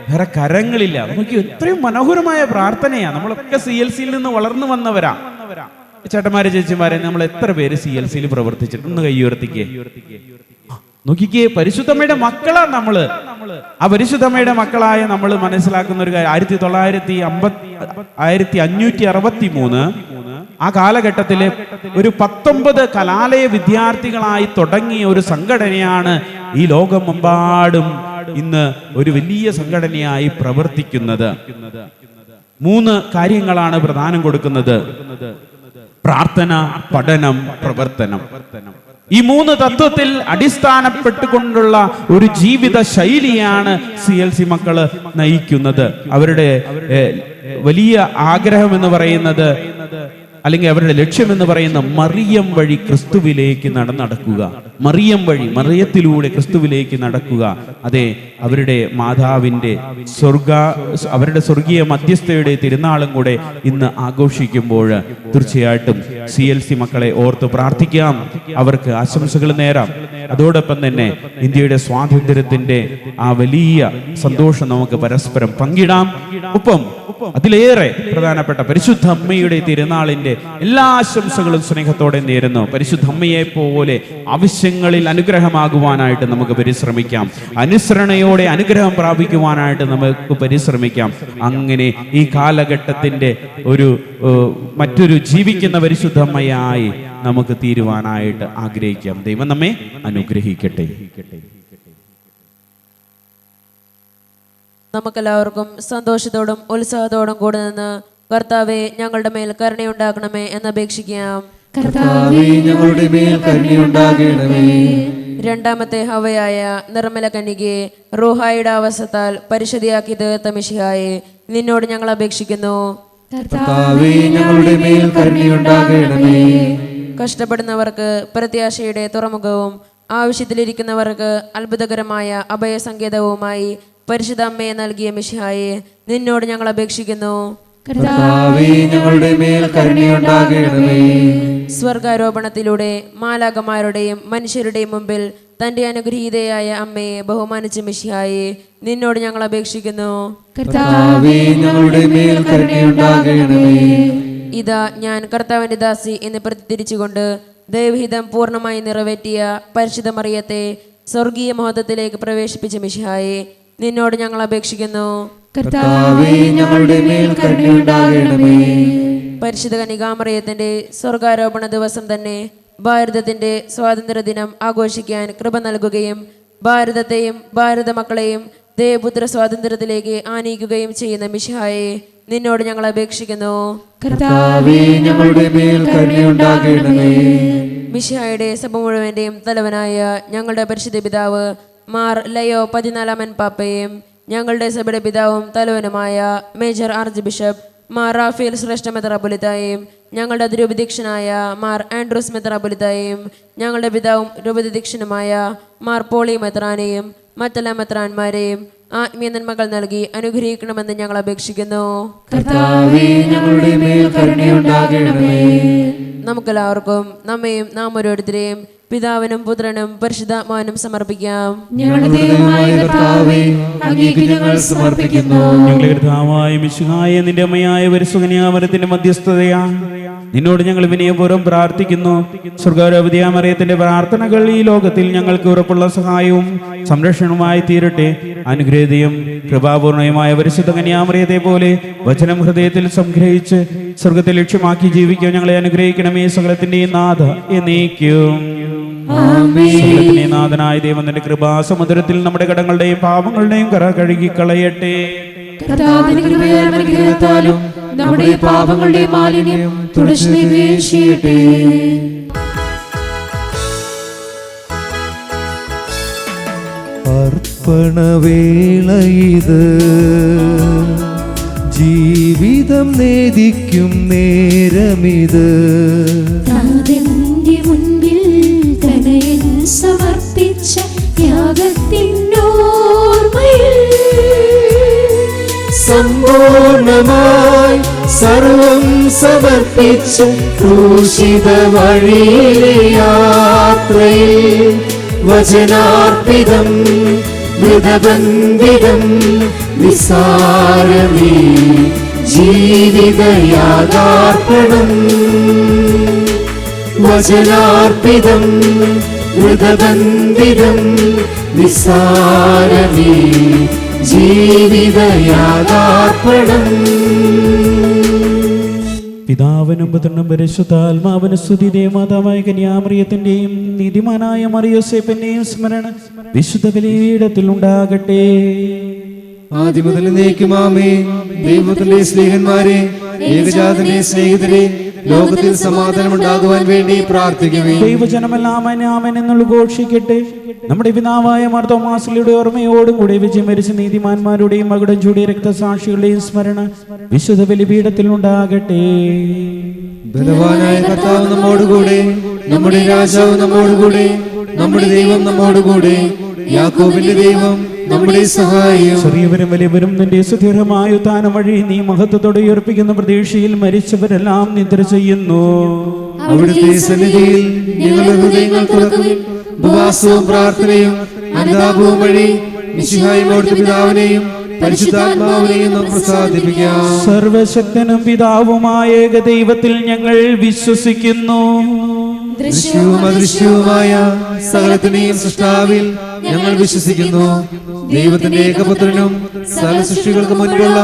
വേറെ കരങ്ങളില്ല. നമുക്ക് എത്രയും മനോഹരമായ പ്രാർത്ഥനയാ. നമ്മളൊക്കെ CLC-യിൽ നിന്ന് വളർന്നു വന്നവരാ. ചേട്ടന്മാരെ ചേച്ചിമാരെ, നമ്മൾ എത്ര പേര് CLC-ൽ പ്രവർത്തിച്ചിട്ട് ഒന്ന് കൈ ഉയർത്തിക്കേ. നോക്കിക്കേ, പരിശുദ്ധമ്മയുടെ മക്കളാ നമ്മള്. ആ പരിശുദ്ധമ്മയുടെ മക്കളായ നമ്മൾ മനസ്സിലാക്കുന്ന ഒരു കാര്യം, 1563 ആ കാലഘട്ടത്തിലെ ഒരു 19 കലാലയ വിദ്യാർത്ഥികളായി തുടങ്ങിയ ഒരു സംഘടനയാണ് ഈ ലോകമെമ്പാടും ഇന്ന് ഒരു വലിയ സംഘടനയായി പ്രവർത്തിക്കുന്നത്. 3 കാര്യങ്ങളാണ് പ്രധാനം കൊടുക്കുന്നത്: പ്രാർത്ഥന, പഠനം, പ്രവർത്തനം. ഈ 3 തത്വത്തിൽ അടിസ്ഥാനപ്പെട്ടുകൊണ്ടുള്ള ഒരു ജീവിത ശൈലിയാണ് CLC മക്കള് നയിക്കുന്നത്. അവരുടെ വലിയ ആഗ്രഹം എന്ന് പറയുന്നത്, അല്ലെങ്കിൽ അവരുടെ ലക്ഷ്യം എന്ന് പറയുന്ന മറിയം വഴി ക്രിസ്തുവിലേക്ക് നടക്കുക. മറിയം വഴി, മറിയത്തിലൂടെ ക്രിസ്തുവിലേക്ക് നടക്കുക. അതെ, അവരുടെ മാതാവിന്റെ അവരുടെ സ്വർഗീയ മധ്യസ്ഥയുടെ തിരുനാളും കൂടെ ഇന്ന് ആഘോഷിക്കുമ്പോൾ തീർച്ചയായിട്ടും CLC മക്കളെ ഓർത്ത് പ്രാർത്ഥിക്കാം, അവർക്ക് ആശംസകൾ നേരാം. അതോടൊപ്പം തന്നെ ഇന്ത്യയുടെ സ്വാതന്ത്ര്യത്തിന്റെ ആ വലിയ സന്തോഷം നമുക്ക് പരസ്പരം പങ്കിടാം. ഒപ്പം അതിലേറെ പ്രധാനപ്പെട്ട പരിശുദ്ധ അമ്മയുടെ തിരുനാളിന്റെ എല്ലാ ആശംസകളും സ്നേഹത്തോടെ നേരുന്നു. പരിശുദ്ധ അമ്മയെ പോലെ ആവശ്യങ്ങളിൽ അനുഗ്രഹമാകുവാനായിട്ട് നമുക്ക് പരിശ്രമിക്കാം. അനുസരണയോടെ അനുഗ്രഹം പ്രാപിക്കുവാനായിട്ട് നമുക്ക് പരിശ്രമിക്കാം. അങ്ങനെ ഈ കാലഘട്ടത്തിന്റെ മറ്റൊരു ജീവിക്കുന്ന പരിശുദ്ധ അമ്മയായി നമുക്ക് തീരുവാനായിട്ട് ആഗ്രഹിക്കാം. ദൈവം നമ്മെ അനുഗ്രഹിക്കട്ടെ. നമുക്കെല്ലാവർക്കും സന്തോഷത്തോടും ഉത്സാഹത്തോടും കൂടെ നിന്ന് കർത്താവെ ഞങ്ങളുടെ മേൽ കരുണയുണ്ടാകണമേ എന്ന് അപേക്ഷിക്കാം. കർത്താവേ, ഞങ്ങളുടെ മേൽ കരുണയുണ്ടാകണമേ. രണ്ടാമത്തെ ഹവയായ നിർമ്മല കന്യകയെ റൂഹായുടെ ആവാസത്താൽ പരിശുദ്ധിയാക്കി തീർത്ത മിശിഹായെ, നിന്നോട് ഞങ്ങൾ അപേക്ഷിക്കുന്നു. കർത്താവേ, ഞങ്ങളുടെ മേൽ കരുണയുണ്ടാകണമേ. കഷ്ടപ്പെടുന്നവർക്ക് പ്രത്യാശയുടെ തുറമുഖവും ആവശ്യത്തിലിരിക്കുന്നവർക്ക് അത്ഭുതകരമായ അഭയസങ്കേതവുമായി പരിശുദ്ധ അമ്മയെ നൽകിയ മിശിഹായെ, നിന്നോട് ഞങ്ങൾ അപേക്ഷിക്കുന്നു. കർത്താവേ, ഞങ്ങളുടെ മേൽ കരുണയുണ്ടാകണമേ. സ്വർഗാരോപണത്തിലൂടെ മാലാഖമാരുടെയും മനുഷ്യരുടെയും മുമ്പിൽ തന്റെ അനുഗ്രഹീതയായ അമ്മയെ ബഹുമാനിച്ച മിശിഹായെ, നിന്നോട് ഞങ്ങൾ അപേക്ഷിക്കുന്നു. കർത്താവേ, ഞങ്ങളുടെ മേൽ കരുണയുണ്ടാകണമേ. ഇതാ ഞാൻ കർത്താവിന്റെ ദാസി എന്ന് പ്രതികരിച്ചുകൊണ്ട് ദൈവഹിതം പൂർണ്ണമായി നിറവേറ്റിയ പരിശുദ്ധ മറിയത്തെ സ്വർഗീയ മഹത്വത്തിലേക്ക് പ്രവേശിപ്പിച്ച മിശിഹായെ, നിന്നോട് ഞങ്ങൾ അപേക്ഷിക്കുന്നു. കർത്താവേ, ഞങ്ങളുടെ മേൽ കരുണയുണ്ടാകണമേ. പരിശുദ്ധ കന്യകാമറിയത്തിന്റെ സ്വർഗാരോപണ ദിവസം തന്നെ ഭാരതത്തിന്റെ സ്വാതന്ത്ര്യ ദിനം ആഘോഷിക്കാൻ കൃപ നൽകുകയും ഭാരതത്തെയും ഭാരത മക്കളെയും ദേവപുത്ര സ്വാതന്ത്ര്യത്തിലേക്ക് ആനയിക്കുകയും ചെയ്യുന്ന മിശിഹായെ, നിന്നോട് ഞങ്ങൾ അപേക്ഷിക്കുന്നു. കർത്താവേ, ഞങ്ങളുടെ മേൽ കരുണയുണ്ടാകണമേ. മിശിഹായുടെ സഭ മുഴുവന്റെയും തലവനായ ഞങ്ങളുടെ പരിശുദ്ധ പിതാവ് മാർ ലയോ 14 പാപ്പയും ഞങ്ങളുടെ സഭയുടെ പിതാവും തലവനുമായ major archbishop Mar Raphael ശ്രേഷ്ഠ മെത്രാപ്പൊലീത്തായും ഞങ്ങളുടെ അതിരൂപദീക്ഷനായ മാർ ആൻഡ്രൂസ് മെത്രാപ്പൊലീത്തായും ഞങ്ങളുടെ പിതാവും രൂപദീക്ഷനുമായ മാർ പോളി മെത്രാനെയും മറ്റെല്ലാ മെത്രാന്മാരെയും ആത്മീയ നന്മകൾ നൽകി അനുഗ്രഹിക്കണമെന്ന് ഞങ്ങൾ അപേക്ഷിക്കുന്നു. കർത്താവേ, ഞങ്ങളുടെ മേൽ കരുണയുണ്ടാകണമേ. നമുക്കെല്ലാവർക്കും നമ്മയും നാം ഓരോരുത്തരെയും പിതാവിനും പുത്രനും പരിശുദ്ധാത്മാവിനും സമർപ്പിക്കാം. ഞങ്ങളുടെ ദൈവമായ കർത്താവേ, അങ്ങേക്ക് ഞങ്ങൾ സമർപ്പിക്കുന്നു. ഞങ്ങളുടെ കർത്താവായ മിശിഹായ നിന്റെ അമ്മയായ പരിശുദ്ധ മധ്യസ്ഥതയാണ് നിന്നോട് ഞങ്ങൾ വിനയപൂർവ്വം പ്രാർത്ഥിക്കുന്നു. സ്വർഗാരോപണത്തിന്റെ പ്രാർത്ഥനകൾ ഈ ലോകത്തിൽ ഞങ്ങൾക്ക് ഉറപ്പുള്ള സഹായവും സംരക്ഷണവുമായി തീരട്ടെ. അനുഗ്രഹീതയും കൃപാപൂർണയുമായ പരിശുദ്ധ കന്യാമറിയത്തെ പോലെ വചനം ഹൃദയത്തിൽ സംഗ്രഹിച്ച് സ്വർഗത്തെ ലക്ഷ്യമാക്കി ജീവിക്കാൻ ഞങ്ങളെ അനുഗ്രഹിക്കണമേ. സകലത്തിന്റെയും നാഥ എന്നേക്കും. സകലത്തിന്റെയും നാഥനായ ദൈവം തന്റെ കൃപാസമുദ്രത്തിൽ നമ്മുടെ കടങ്ങളുടെയും പാപങ്ങളുടെയും കറ കഴുകി കളയട്ടെ. കർത്താവിന്റെ കൃപയാലും അനുഗ്രഹത്താലും നമ്മുടെ പാപങ്ങളുടെ മാലിന്യം തുടച്ചു നീക്കുകയും ചെയ്യട്ടെ. അർപ്പണവേളയിത് ജീവിതം നേദിക്കും നേരമിത്. താതന്റെ മുൻപിൽ തനയൻ സമർപ്പിച്ച യാഗത്തിനോർമ്മയിൽ സമ്പൂർണമായി സർവം സമർപ്പിച്ച് ക്രൂശിത വഴിയിലെ യാത്രയിൽ വചനാർപ്പിതം മൃതബന്ധിതം നിസ്സാരമേ ജീവിതയാഗാർപ്പണം. വചനാർപ്പിതം മൃതബന്ധിതം നിസ്സാരമേ ജീവിതയാഗാർപ്പണം. പിതാവിനും പുത്രനും പരിശുദ്ധാത്മാവിനും സ്തുതി. മാതാവായ കന്യാമറിയത്തിന്റെയും നീതിമാനായ മറിയോസേപ്പിന്റെയും സ്മരണ വിശുദ്ധ ബലിപീഠത്തിൽ ഉണ്ടാകട്ടെ. ആദ്യം മുതൽ എന്നേക്കും ആമേൻ. ദൈവത്തിന്റെ സ്നേഹന്മാരെ, ഏകജാതന്റെ സ്നേഹിതരെ, ലോകത്തിൽ സമാധാനം ഉണ്ടാകുവാൻ വേണ്ടി പ്രാർത്ഥിക്കുമേ. ദൈവജനമെല്ലാം ആമേൻ എന്നുള്ള ഘോഷിക്കട്ടെ. നമ്മുടെ പിതാവായ മാർ തോമാസിലൂടെ ഓർമ്മയോടും കൂടെ വിജയം വരിച്ച നീതിമാന്മാരുടെയും മകുടം ചൂടിയ രക്തസാക്ഷികളുടെയും സ്മരണ വിശുദ്ധ ബലിപീഠത്തിൽ ഉണ്ടാകട്ടെ. ബലവാനായ കർത്താവ് നമ്മോടുകൂടെ, നമ്മുടെ രാജാവ് നമ്മോടുകൂടെ, നമ്മുടെ ദൈവം നമ്മോടുകൂടെ, യാക്കോബിന്റെ ദൈവം നമ്മുടെ സഹായം. ചെറിയവരും വലിയവരും നിന്റെ സുദീർഘമായ ഉത്ഥാനം വഴി നീ മഹത്വത്തോടെ ഉയർപ്പിക്കുന്ന പ്രതീക്ഷയിൽ മരിച്ചവരെല്ലാം നിദ്ര ചെയ്യുന്നു. അവിടുത്തെ സന്നിധിയിൽ ഞങ്ങളുടെ ഹൃദയങ്ങൾ തുറക്കുകയും ഉപവാസവും പ്രാർത്ഥനയും അനുതാപവും വഴി മിശിഹായോട് പിതാവിനെയും പരിശുദ്ധാത്മാവിനെയും നാം പ്രസാദിപ്പിക്കാം. സർവശക്തനും പിതാവുമായ ഏകദൈവത്തിൽ ഞങ്ങൾ വിശ്വസിക്കുന്നു. ദൃശ്യവും അദൃശ്യവുമായ സകലത്തിന്റെയും സൃഷ്ടാവിൽ ഞങ്ങൾ വിശ്വസിക്കുന്നു. ദൈവത്തിന്റെ ഏകപുത്രനും സകല സൃഷ്ടികൾക്ക് മുൻപുള്ള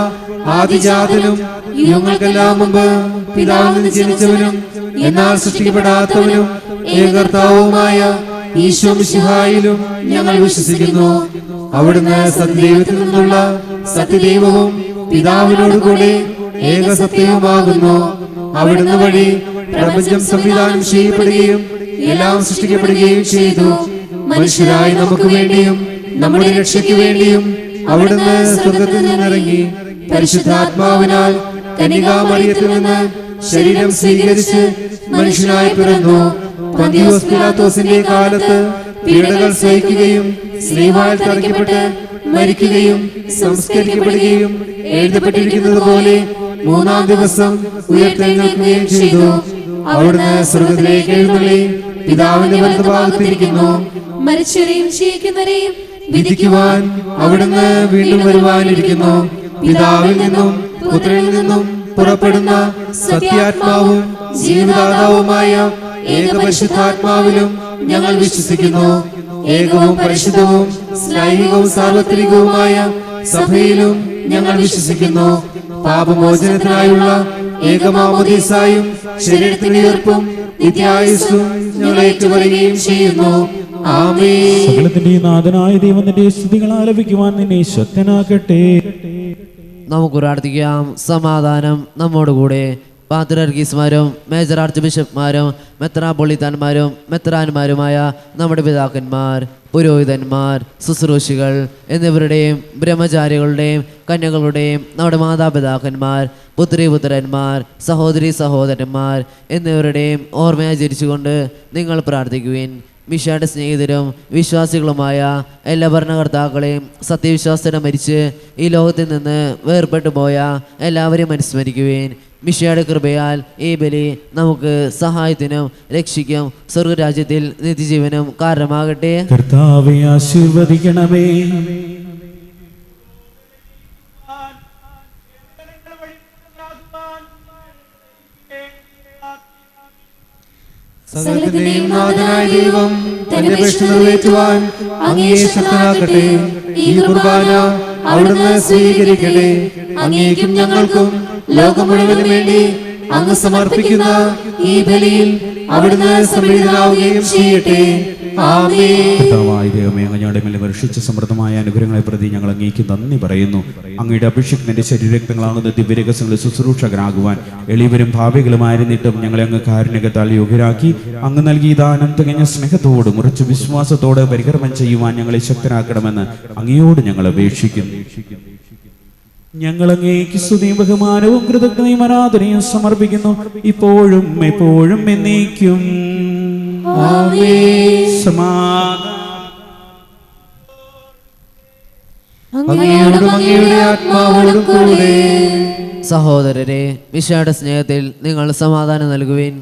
ആദിജാതനും യുഗങ്ങൾക്കെല്ലാം മുമ്പ് പിതാവിൽ നിന്ന് ജനിച്ചവനും എന്നാൽ സൃഷ്ടിക്കപ്പെടാത്തവനും ഏകകർത്താവുമായ ഈശോ മിശിഹായിലും ഞങ്ങൾ വിശ്വസിക്കുന്നു. അവിടുന്ന് സത്യദൈവത്തിൽ നിന്നുള്ള സത്യദൈവവും പിതാവിനോട് കൂടെ ഏകസത്യവുമാകുന്നു. അവിടുന്ന് വഴി പ്രപഞ്ചം സംവിധാനം ചെയ്യപ്പെടുകയും എല്ലാം സൃഷ്ടിക്കപ്പെടുകയും ചെയ്തു. മനുഷ്യരായി നമുക്ക് വേണ്ടിയും നമ്മുടെ രക്ഷയ്ക്ക് വേണ്ടിയും അവിടുന്ന് സ്വർഗ്ഗത്തിൽ നിന്നിറങ്ങി പരിശുദ്ധാത്മാവിനാൽ കന്യകാമറിയത്തിൽ നിന്ന് ശരീരം സ്വീകരിച്ച് മനുഷ്യനായി പിറന്നു. പന്തിയോസ് പിലാത്തോസിന്റെ കാലത്ത് പീഡകൾ സഹിക്കുകയും സ്ലീവായിൽ തറയ്ക്കപ്പെട്ട് മരിക്കുകയും സംസ്കരിക്കപ്പെടുകയും എഴുതപ്പെട്ടിരിക്കുന്നത് പോലെ മൂന്നാം ദിവസം ഉയർത്തെഴുന്നേൽക്കുകയും ചെയ്തു. അവിടുന്ന് സ്വർഗ്ഗത്തിലേക്ക് എഴുന്നള്ളി പിതാവിന്റെ വലതുഭാഗത്തിരിക്കുന്നു. മരിച്ചവരെയും ജീവിക്കുന്നവരെയും വിധിക്കുവാൻ അവിടുന്ന് വീണ്ടും വരുവാനിരിക്കുന്നു. പിതാവിൽ നിന്നും പുത്രനിൽ നിന്നും പുറപ്പെടുന്ന സത്യാത്മാവും ജീവദാതാവുമായ ഏകപരിശുദ്ധാത്മാവിലും ഞങ്ങൾ വിശ്വസിക്കുന്നു. ഏകവും പരിശുദ്ധവും സ്ലൈഹികവും സാർവത്രികവുമായ സഭയിലും ഞങ്ങൾ വിശ്വസിക്കുന്നു. പാപമോചനത്തിനായുള്ള ഏകമാമോദീസായും ശരീരത്തിന്റെ ഉയർപ്പും നിത്യായുസ്സും ഞങ്ങൾ ഏറ്റുപറയുകയും ചെയ്യുന്നു. ആമേൻ. സകലത്തിന്റെ നാഥനായ ദൈവത്തിന്റെ സ്തുതികൾ ആലപിക്കുവാൻ നിന്നെ ശക്തനാക്കട്ടെ. നമുക്ക് പ്രാർത്ഥിക്കാം. സമാധാനം നമ്മോടുകൂടെ. പാത്രിയർക്കീസ്മാരും മേജർ ആർച്ച് ബിഷപ്പ്മാരും മെത്രാപ്പൊളീത്താന്മാരും മെത്രാന്മാരുമായ നമ്മുടെ പിതാക്കന്മാർ, പുരോഹിതന്മാർ, ശുശ്രൂഷികൾ എന്നിവരുടെയും ബ്രഹ്മചാരികളുടെയും കന്യകളുടെയും നമ്മുടെ മാതാപിതാക്കന്മാർ, പുത്രീപുത്രന്മാർ, സഹോദരി സഹോദരന്മാർ എന്നിവരുടെയും ഓർമ്മയാചരിച്ചുകൊണ്ട് നിങ്ങൾ പ്രാർത്ഥിക്കുവിൻ. മിശയുടെ സ്നേഹിതരും വിശ്വാസികളുമായ എല്ലാ ഭരണകർത്താക്കളെയും സത്യവിശ്വാസത്തിന് മരിച്ച് ഈ ലോകത്തിൽ നിന്ന് വേർപെട്ടു പോയ എല്ലാവരെയും അനുസ്മരിക്കുവിൻ. മിശയുടെ കൃപയാൽ ഈ ബലി നമുക്ക് സഹായത്തിനും രക്ഷിക്കും സ്വർഗരാജ്യത്തിൽ നിത്യജീവനും കാരണമാകട്ടെ. കർത്താവേ ആശീർവദിക്കണമേ. സകലത്തിന്റെയും നാഥനായ ദൈവം തന്റെ അപേക്ഷ നിറവേറ്റുവാൻ അങ്ങയെ ശക്തനാക്കട്ടെ. ഈ കുർബാന അവിടുന്ന് സ്വീകരിക്കട്ടെ. അങ്ങേക്കും ഞങ്ങൾക്കും ലോകം മുഴുവനും വേണ്ടി അങ്ങ് സമർപ്പിക്കുന്ന ഈ ബലിയിൽ അവിടുന്ന് സംപ്രീതനാവുകയും ചെയ്യട്ടെ. കർത്താവായ ദൈവമേ, അങ്ങ് ഞങ്ങളുടെ മേലെ വർഷിച്ച സമൃദ്ധമായ അനുഗ്രഹങ്ങളെ പ്രതി ഞങ്ങൾ അങ്ങേക്ക് നന്ദി പറയുന്നു. അങ്ങയുടെ അഭിഷേകത്തിന്റെ ശരീരരക്തങ്ങളാകുന്ന ദിവ്യരഹസ്യങ്ങളിൽ ശുശ്രൂഷകരാകുവാൻ എളിയവരും ഭാവികളുമായിരുന്നിട്ടും ഞങ്ങളെ അങ്ങ് കാരുണ്യത്താൽ യോഗ്യരാക്കി അങ്ങ് നൽകിയ ദാനം തികഞ്ഞ സ്നേഹത്തോടും ഉറച്ച വിശ്വാസത്തോടെ പരികർമ്മം ചെയ്യുവാൻ ഞങ്ങളെ ശക്തരാക്കണമെന്ന് അങ്ങയോട് ഞങ്ങൾ അപേക്ഷിക്കുന്നു. ഞങ്ങൾ അങ്ങേക്ക് സ്തുതിയും ബഹുമാനവും കൃതജ്ഞതയും ആരാധനയും സമർപ്പിക്കുന്നു, ഇപ്പോഴും എപ്പോഴും എന്നേക്കും. അങ്ങയുടെ ആത്മാവോടും കൂടെ. സഹോദരരെ, മിശിഹായുടെ സ്നേഹത്തിൽ നിങ്ങൾ സമാധാനം നൽകുവിൻ.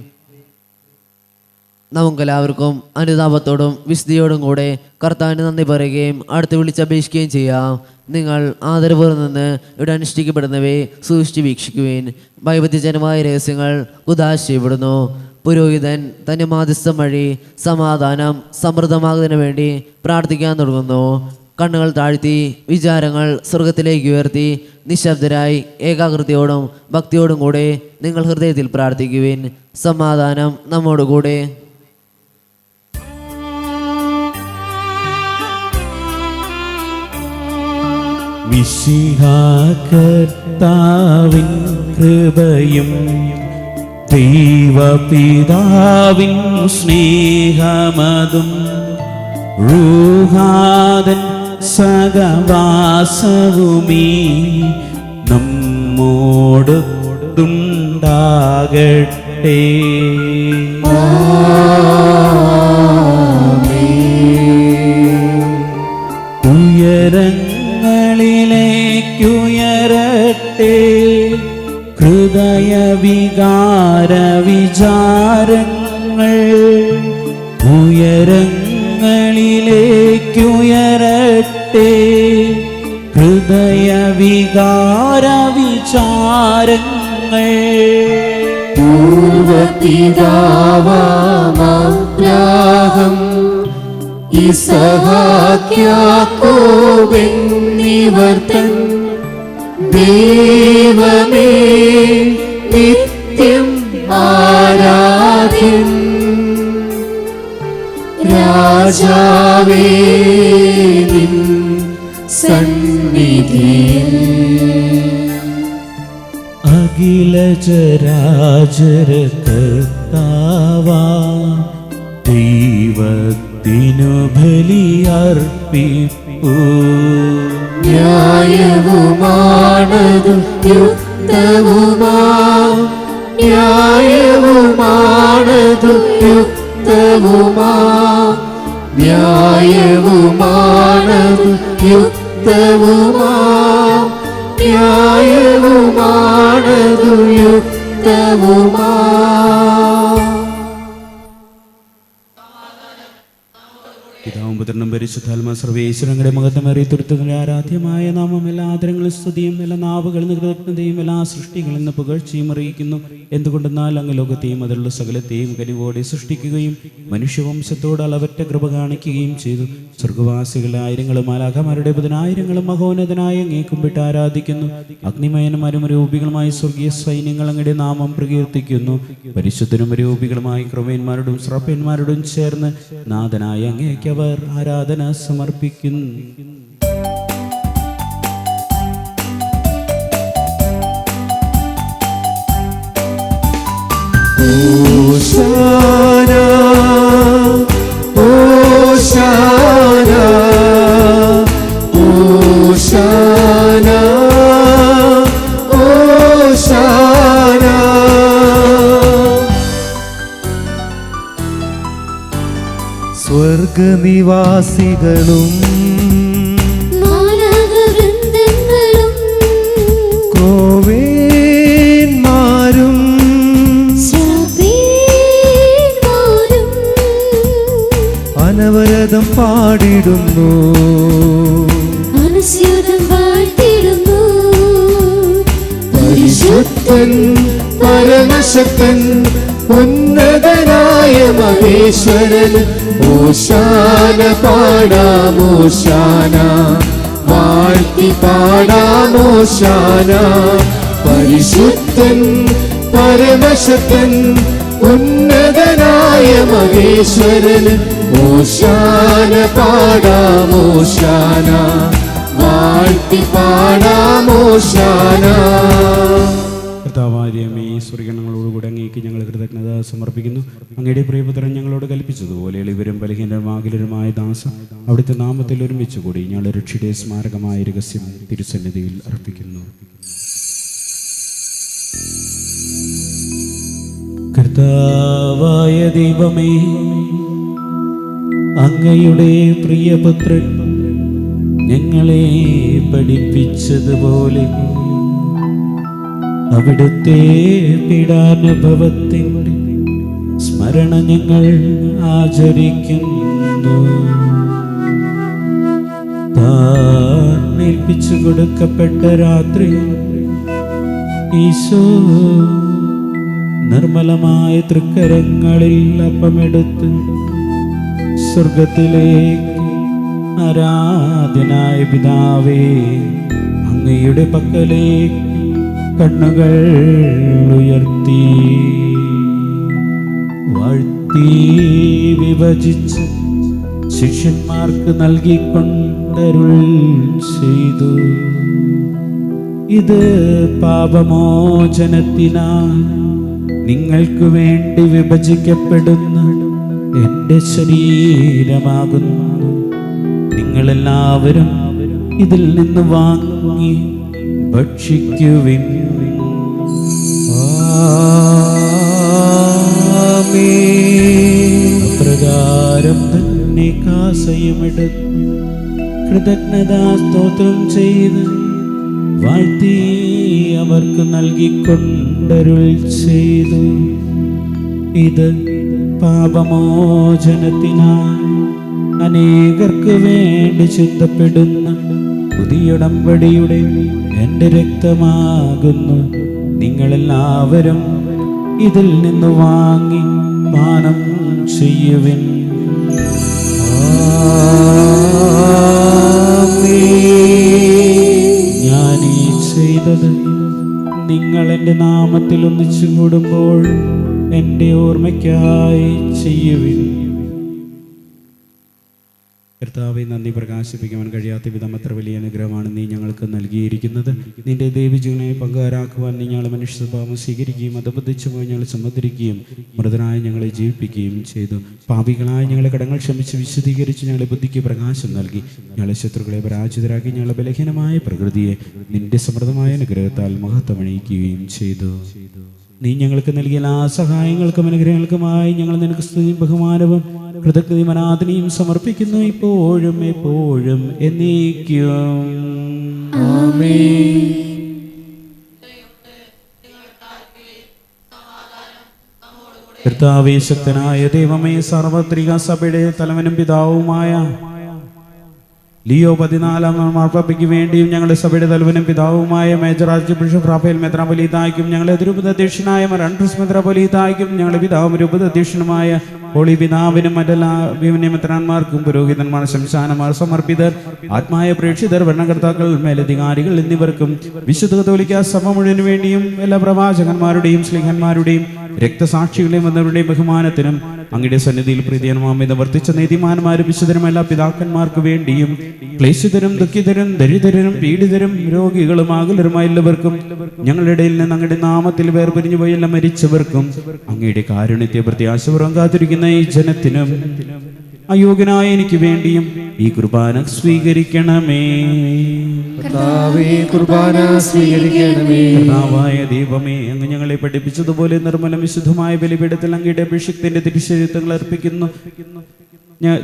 നമുക്കെല്ലാവർക്കും അനുതാപത്തോടും വിശുദ്ധിയോടും കൂടെ കർത്താവിന് നന്ദി പറയുകയും അടുത്ത് വിളിച്ചപേക്ഷിക്കുകയും ചെയ്യാം. നിങ്ങൾ ആദരപൂർവ്വം നിന്ന് ഇവിടെ അനുഷ്ഠിക്കപ്പെടുന്നവയെ സൂക്ഷിച്ച് വീക്ഷിക്കുവിൻ. വൈവിധ്യജനമായ രഹസ്യങ്ങൾ ഉദാശയപ്പെടുന്നു. പുരോഹിതൻ തൻ്റെ മാധ്യസ്ഥം വഴി സമാധാനം സമൃദ്ധമാകുന്നതിന് വേണ്ടി പ്രാർത്ഥിക്കാൻ തുടങ്ങുന്നു. കണ്ണുകൾ താഴ്ത്തി വിചാരങ്ങൾ സ്വർഗത്തിലേക്ക് ഉയർത്തി നിശബ്ദരായി ഏകാഗ്രതയോടും ഭക്തിയോടും കൂടെ നിങ്ങൾ ഹൃദയത്തിൽ പ്രാർത്ഥിക്കുവിൻ. സമാധാനം നമ്മോടുകൂടെ. മിശിഹാ കർത്താവിൻ കൃപയും ദൈവപിതാവിൻ സ്നേഹമതും റൂഹാദൻ സഹവാസവുമീ നമ്മോടുണ്ടാകട്ടെ. ഉയരങ്ങളിലേക്കുയരട്ടെ ഹൃദയവികാര വിചാരങ്ങൾ. ഉയരങ്ങളിലേക്കുയരട്ടെ ഹൃദയവികാര വിചാരങ്ങൾ. പൂർവപിതാവാം യാക്കോബെന്നിവർ തൻ ദൈവമേ നിത്യം ആരാധ്യൻ. രാജാവേ നിൻ സന്നിധിയിൽ അഖില ചരാചര കർത്താവാ ദൈവത്തിനു ബലിയർപ്പിപ്പൂ. ന്യായവുമാണതു യുക്തവുമാ, ന്യായവുമാണതു യുക്തവുമാ, ന്യായവുമാണതു യുക്തവുമാ, ന്യായവുമാണതു യുക്തവുമാ. പിതാവും പുത്രനും പരിശുദ്ധാത്മാ സർവേശ്വരങ്ങളുടെ മഹത്വമേറിയ തുരുത്തുകളുടെ ആരാധ്യമായ നാമം എല്ലാ ആദരങ്ങളും സ്തുതിയും എല്ലാ നാവുകളും കൃതജ്ഞതയും എല്ലാ സൃഷ്ടികളിൽ നിന്ന് പുകഴ്ചയും അറിയിക്കുന്നു. എന്തുകൊണ്ടെന്നാൽ അങ്ങ് ലോകത്തെയും അതിലുള്ള സകലത്തെയും കനിവോടെ സൃഷ്ടിക്കുകയും മനുഷ്യവംശത്തോട് അളവറ്റ കൃപ കാണിക്കുകയും ചെയ്തു. സ്വർഗവാസികളെ ആയിരങ്ങളും മാലാഖമാരുടെ പതിനായിരങ്ങളും മഹോന്നതനായ അങ്ങേ കുമ്പിട്ട് ആരാധിക്കുന്നു. അഗ്നിമയനും അരുമരൂപികളുമായി സ്വർഗീയ സൈന്യങ്ങൾ അങ്ങയുടെ നാമം പ്രകീർത്തിക്കുന്നു. പരിശുദ്ധനും രൂപികളുമായി ക്രമേന്മാരോടും ശ്രപ്പന്മാരോടും ചേർന്ന് നാഥനായ അങ്ങേക്ക് അവർ ആരാധന സമർപ്പിക്കുന്നു. ഓശാന ഓശാന ഓശാന ഓശാന. സ്വർഗനിവാസികളും ക്രോവേന്മാരും അനവരതം പാടിടുന്നു. പരിശുദ്ധൻ പരമശക്തൻ ഉന്നതനായ മഹേശ്വരൻ. ഓശാന പാടാം ഓശാന, വാഴ്ത്തി പാടാം ഓശാന. പരിശുദ്ധൻ പരമശക്തൻ ഉന്നതനായ മഹേശ്വരന് ഓശാന പാടാം ഓശാന, വാഴ്ത്തി പാടാം ഓശാന. കർത്താവാര്യമേ, സ്വർഗണങ്ങളോടുകൂടി അങ്ങേക്ക് ഞങ്ങൾ കൃതജ്ഞത സമർപ്പിക്കുന്നു. അങ്ങയുടെ പ്രിയപുത്രൻ ഞങ്ങളോട് കൽപ്പിച്ചതുപോലെ എളിവരും ബലഹീനരുമാകിലരുമായ ദാസ അവിടുത്തെ നാമത്തിൽ ഒരുമിച്ച് കൂടി ഞങ്ങളുടെ രക്ഷയുടെ സ്മാരകമായ രഹസ്യം തിരുസന്നിധിയിൽ അർപ്പിക്കുന്നു. കർത്താവായ ദൈവമേ, അങ്ങയുടെ പ്രിയപുത്രൻ ഞങ്ങളെ പഠിപ്പിച്ചതുപോലെ അവിടുത്തെ പീഡാനുഭവത്തിൻ്റെ സ്മരണ ഞങ്ങൾ ആചരിക്കുന്നു. താൻ ഏൽപ്പിച്ചു കൊടുക്കപ്പെട്ട രാത്രി ഈശോ നിർമ്മലമായ തൃക്കരങ്ങളിൽ അപ്പമെടുത്ത് സ്വർഗത്തിലേക്ക് ആരാധനായ പിതാവേ, അങ്ങയുടെ പക്കലേക്ക് കണ്ണുകൾ ഉയർത്തി വാഴ്ത്തി വിഭജിച്ച് ശിഷ്യന്മാർക്ക് നൽകിക്കൊണ്ടരുൾ ചെയ്തു. ഇത് പാപമോചനത്തിനായി നിങ്ങൾക്ക് വേണ്ടി വിഭജിക്കപ്പെടുന്ന എൻ്റെ ശരീരമാകുന്നു. നിങ്ങളെല്ലാവരും ഇതിൽ നിന്ന് വാങ്ങി ഭക്ഷിക്കുവിൻ. അപ്രകാരം തന്നെ കാസയുമെടുത്ത് കൃതജ്ഞതാ സ്തോത്രം ചെയ്ത് വാഴ്ത്തി അവർക്ക് നൽകിക്കൊണ്ടരുൾ ചെയ്തു. ഇത് പാപമോചനത്തിനായി അനേകർക്ക് വേണ്ടി ചിന്തപ്പെടുന്ന പുതിയുടമ്പടിയുടെ എൻ്റെ രക്തമാകുന്നു. നിങ്ങളെല്ലാവരും ഇതിൽ നിന്ന് വാങ്ങി പാനം ചെയ്യുവിൻ. ഞാൻ ഈ ചെയ്തത് നിങ്ങൾ എൻ്റെ നാമത്തിൽ ഒന്നിച്ചു കൂടുമ്പോൾ എൻ്റെ ഓർമ്മയ്ക്കായി ചെയ്യുവിൻ. കർത്താവെ, നന്ദി പ്രകാശിപ്പിക്കുവാൻ കഴിയാത്ത വിധം അത്ര വലിയ അനുഗ്രഹമാണ് നീ ഞങ്ങൾക്ക് നൽകിയിരിക്കുന്നത്. നിന്റെ ദേവിജീവനെ പങ്കുകാരാക്കുവാൻ നീ ഞങ്ങളെ മനുഷ്യ സ്വഭാവം സ്വീകരിക്കുകയും അതബദ്ധിച്ചു പോയി ഞങ്ങളെ സമുദ്രിക്കുകയും മൃതനായി ഞങ്ങളെ ജീവിപ്പിക്കുകയും ചെയ്തു. പാപികളായ ഞങ്ങളെ കടങ്ങൾ ക്ഷമിച്ച് വിശദീകരിച്ച് ഞങ്ങളെ ബുദ്ധിക്ക് പ്രകാശം നൽകി ഞങ്ങളെ ശത്രുക്കളെ പരാജിതരാക്കി ഞങ്ങളെ ബലഹീനമായ പ്രകൃതിയെ നിന്റെ സമൃദ്ധമായ അനുഗ്രഹത്താൽ മഹത്വമണിയിക്കുകയും ചെയ്തു. നീ ഞങ്ങൾക്ക് നൽകിയ എല്ലാ സഹായങ്ങൾക്കും അനുഗ്രഹങ്ങൾക്കുമായി ഞങ്ങൾ നിനക്ക് സ്തുതിയും ബഹുമാനവും കൃതജ്ഞതയും ആരാധനയും സമർപ്പിക്കുന്നു, ഇപ്പോഴും എപ്പോഴും എന്നേക്കും. ആമേൻ. കർത്താവേ, ശക്തനായ ദൈവമേ, സാർവത്രിക സഭയുടെ തലവനും പിതാവുമായ ലിയോ 14 മാർപ്പാപ്പയ്ക്ക് വേണ്ടിയും ഞങ്ങളുടെ സഭയുടെ തലവനും പിതാവുമായ മേജർ ആർച്ച് ബിഷപ്പ് റാഫേൽ മെത്രാപ്പൊലീത്തായ്ക്കും ഞങ്ങളുടെ രൂപത അധ്യക്ഷനായ മറാൻഡ്രസ് മെത്രാപ്പൊലീത്തായ്ക്കും ഞങ്ങളുടെ പിതാവും രൂപത അധ്യക്ഷനുമായ ഹോളി പിതാവിനും മറ്റെല്ലാ മെത്രാന്മാർക്കും പുരോഹിതന്മാർ, ശംശാനമാർ, സമർപ്പിതർ, ആത്മായ പ്രേക്ഷിതർ, ഭരണകർത്താക്കൾ, മേലധികാരികൾ എന്നിവർക്കും വിശുദ്ധ കത്തോലിക്ക സഭ മുഴുവന് വേണ്ടിയും എല്ലാ പ്രവാചകന്മാരുടെയും സ്ലീഹന്മാരുടെയും രക്തസാക്ഷികളെയും വന്നവരുടെയും ബഹുമാനത്തിനും അങ്ങയുടെ സന്നിധിയിൽ പ്രീതിയനുമാമിത വർദ്ധിച്ച നീതിമാന്മാരും വിശുദ്ധരും എല്ലാ പിതാക്കന്മാർക്ക് വേണ്ടിയും ക്ലേശിതരും ദുഃഖിതരും ദരിദ്രരും പീഡിതരും രോഗികളും ആകുലരുമായ എല്ലാവർക്കും ഞങ്ങളുടെ ഇടയിൽ നിന്ന് അങ്ങയുടെ നാമത്തിൽ വേർപിരിഞ്ഞു പോയി എല്ലാം മരിച്ചവർക്കും അങ്ങയുടെ കാരുണ്യത്തെ പ്രത്യാശപൂർവ്വം കാത്തിരിക്കുന്ന ഈ ജനത്തിനും അയോഗ്യനായ എനിക്ക് വേണ്ടിയും ഈ കുർബാന സ്വീകരിക്കണമേ. കുർബാന സ്വീകരിക്കണമേ. കർത്താവായ ദൈവമേ, അങ്ങ് ഞങ്ങളെ പഠിപ്പിച്ചതുപോലെ നിർമ്മലം വിശുദ്ധമായ ബലിപീഠത്തിൽ അങ്ങയുടെ അഭിഷിക്തന്റെ തിരുശരീരങ്ങൾ അർപ്പിക്കുന്നു.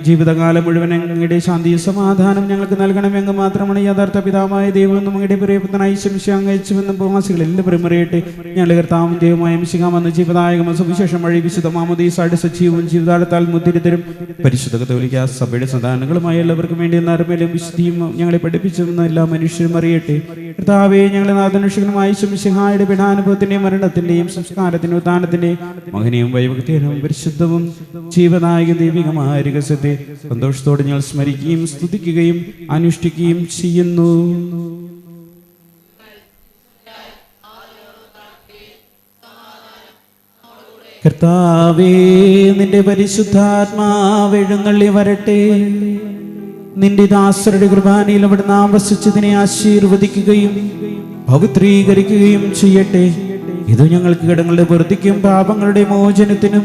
ജീവിതകാലം മുഴുവൻ അങ്ങയുടെ ശാന്തിയും സമാധാനം ഞങ്ങൾക്ക് നൽകണമേ. അങ്ങ് മാത്രമാണ് യഥാർത്ഥ പിതാവായ ദൈവമെന്നും അങ്ങയുടെ പ്രിയപുത്രനായി ശംശയം അയച്ചുവെന്നും പ്രവാസികൾ എല്ലാവരും അറിയട്ടെ. ഞങ്ങളുടെ കർത്താവും ദൈവമായ മിശിഹാമെന്ന ജീവദായകമെന്ന സുവിശേഷം വഴി വിശുദ്ധ മാമോദീസയുടെ സജീവവും ജീവിതാടത്താൽ മുദ്രിതരും പരിശുദ്ധ കത്തോലിക്ക സഭയുടെ സന്താനങ്ങളുമായ എല്ലാവർക്കും വേണ്ടി നർമ്മലും വിശുദ്ധിയും ഞങ്ങളെ പഠിപ്പിച്ചുവെന്ന് എല്ലാ മനുഷ്യരും അറിയട്ടെ. കർത്താവേ, ഞങ്ങളെ നാഥനുഷകനുമായ മിശിഹായുടെ പീഡാനുഭവത്തിന്റെയും മരണത്തിന്റെയും സംസ്കാരത്തിന്റെയും ഉത്ഥാനത്തിന്റെയും മഹനീയവും വൈഭക്തിയും പരിശുദ്ധവും ജീവനായക ദൈവികമായ രഹസ്യത്തെ സന്തോഷത്തോടെ ഞങ്ങൾ സ്മരിക്കുകയും സ്തുതിക്കുകയും അനുഷ്ഠിക്കുകയും ചെയ്യുന്നു. കർത്താവേ, നിന്റെ പരിശുദ്ധാത്മാവ് എഴുന്നള്ളി വരട്ടെ. നിന്റെ ദാസരുടെ കുർബാനയിൽ അവിടുന്ന് ആവസിച്ചതിനെ ആശീർവദിക്കുകയും പവിത്രീകരിക്കുകയും ചെയ്യട്ടെ. ഇത് ഞങ്ങൾക്ക് കടങ്ങളുടെ വൃത്തിക്കും പാപങ്ങളുടെ മോചനത്തിനും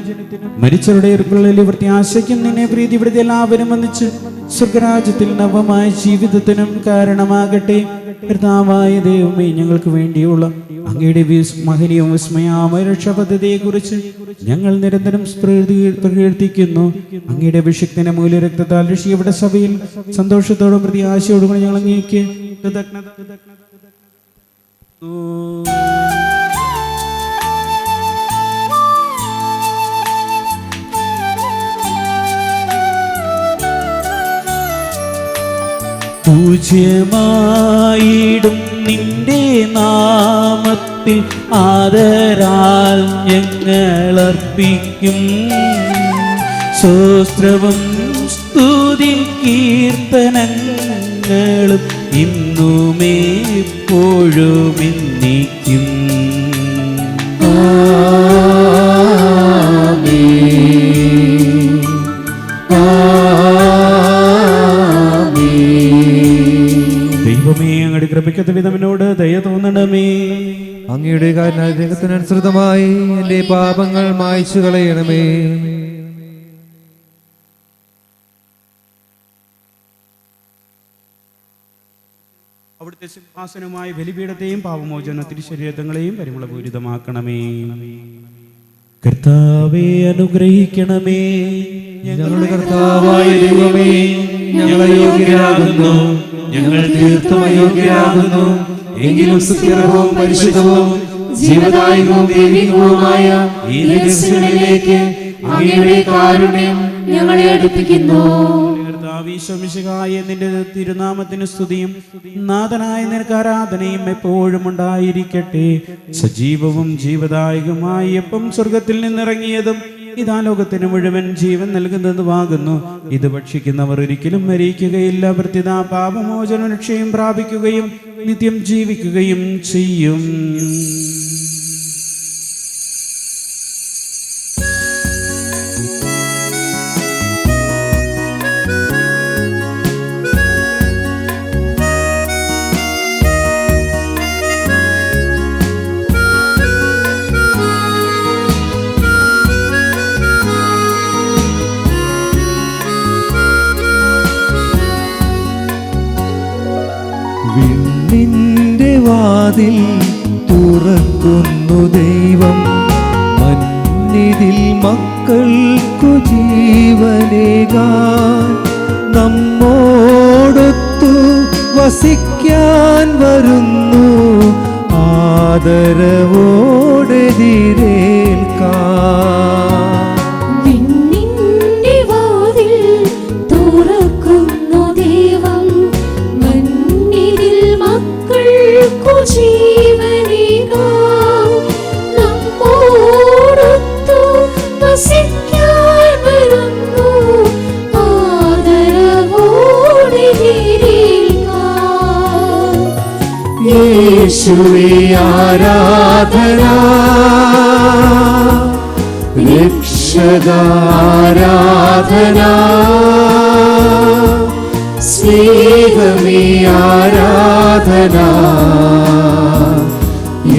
മരിച്ചവരുടെ ഉള്ളിൽ പ്രത്യാശയ്ക്കും നിന്നെ പ്രീതിപ്പെടുത്തി എല്ലാവരും വന്നിച്ച് സ്വർഗരാജ്യത്തിൽ നവമായ ജീവിതത്തിനും കാരണമാകട്ടെ. കർത്താവായ ദൈവമേ, ഞങ്ങൾക്ക് വേണ്ടിയുള്ള അങ്ങയുടെ മഹനീയവും വിസ്മയാമയ രക്ഷാപദ്ധതിയെക്കുറിച്ച് ഞങ്ങൾ നിരന്തരം പ്രകീർത്തിക്കുന്നു. അങ്ങയുടെ അഭിഷിക്തന്റെ മൂല്യരക്തത്താൽ രക്ഷിക്കപ്പെട്ട സഭയിൽ സന്തോഷത്തോടും പ്രത്യാശയോടും കൂടി ഞങ്ങൾ അങ്ങേക്ക് കൃതജ്ഞത. പൂജ്യമായിടും നിന്റെ നാമത്തിൽ ആദരാൽ ഞങ്ങളർപ്പിക്കും സ്വസ്ത്രവും സ്തുതി കീർത്തനങ്ങളും ഇന്നുമെപ്പോഴും എന്നേക്കും. ദൈവമേ, അങ്ങയുടെ കൃപയ്ക്കത്ത വിധമിനോട് ദയ തോന്നണമേ. അങ്ങയുടെ കാരണത്തിനനുസൃതമായി എന്റെ പാപങ്ങൾ മായ്ച്ചു കളയണമേ. അവിടുത്തെ സിംഹാസനമായ ബലിപീഠത്തെയും പാപമോചന തിരുശരീരങ്ങളെയും പരിമളപൂരിതമാക്കണമേ. കർത്താവേ, അനുഗ്രഹിക്കണമേ. ഞങ്ങളുടെ കർത്താവായ ദൈവമേ, ഞങ്ങൾ അയോഗ്യരാകുന്നു, ഞങ്ങൾ തീർത്തും അയോഗ്യരാകുന്നു. എങ്കിലും സ്തുത്യർഹവും പരിശുദ്ധവും ജീവദായകവും ദൈവികവുമായ ഈ രഹസ്യങ്ങളിലേക്ക് അങ്ങയുടെ കാരുണ്യം ഞങ്ങളെ അടുപ്പിക്കുന്നു. നിന്റെ തിരുനാമത്തിന് സ്തുതിയും നാഥനായ നിനക്ക് ആരാധനയും എപ്പോഴും ഉണ്ടായിരിക്കട്ടെ. സജീവവും ജീവദായകമായി എപ്പം സ്വർഗത്തിൽ നിന്നിറങ്ങിയതും ഇതാ ലോകത്തിന് മുഴുവൻ ജീവൻ നൽകുന്നതുമാകുന്നു. ഇത് ഭക്ഷിക്കുന്നവർ ഒരിക്കലും മരിക്കുകയില്ല, പ്രത്യുത പാപമോചന രക്ഷയും പ്രാപിക്കുകയും നിത്യം ജീവിക്കുകയും ചെയ്യും. വിണ്ണിന്റെ വാതിൽ തുറക്കുന്നു ദൈവം, മന്നിതിൽ മക്കൾക്കു ജീവനേകാൻ നമ്മോടൊത്തു വസിക്കാൻ വരുന്നു, ആദരവോടെതിരേൽക്കാൻ. വിണ്ണിന്റെ വാതിൽ തുറക്കുന്നു ദൈവം, മന്നിതിൽ മക്കൾക്കു ജീവനേകാൻ നമ്മോടൊത്തു വസിക്കാൻ വരുന്നു, ആദരവോടെതിരേൽക്കാൻ. യേശുവേ ആരാധന, രക്ഷക ആരാധന, സ്നേഹമേ ആരാധന,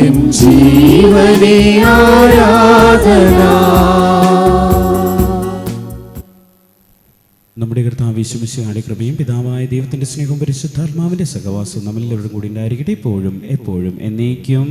എൻ ജീവനേ ആരാധന. നമ്മുടെ കർത്താവ് യേശുമിശിഹായുടെ കൃപയും പിതാവായ ദൈവത്തിന്റെ സ്നേഹവും പരിശുദ്ധാത്മാവിന്റെ സഹവാസവും നമ്മളെല്ലാവരും കൂടി ഉണ്ടായിരിക്കട്ടെ, എപ്പോഴും എപ്പോഴും എന്നേക്കും.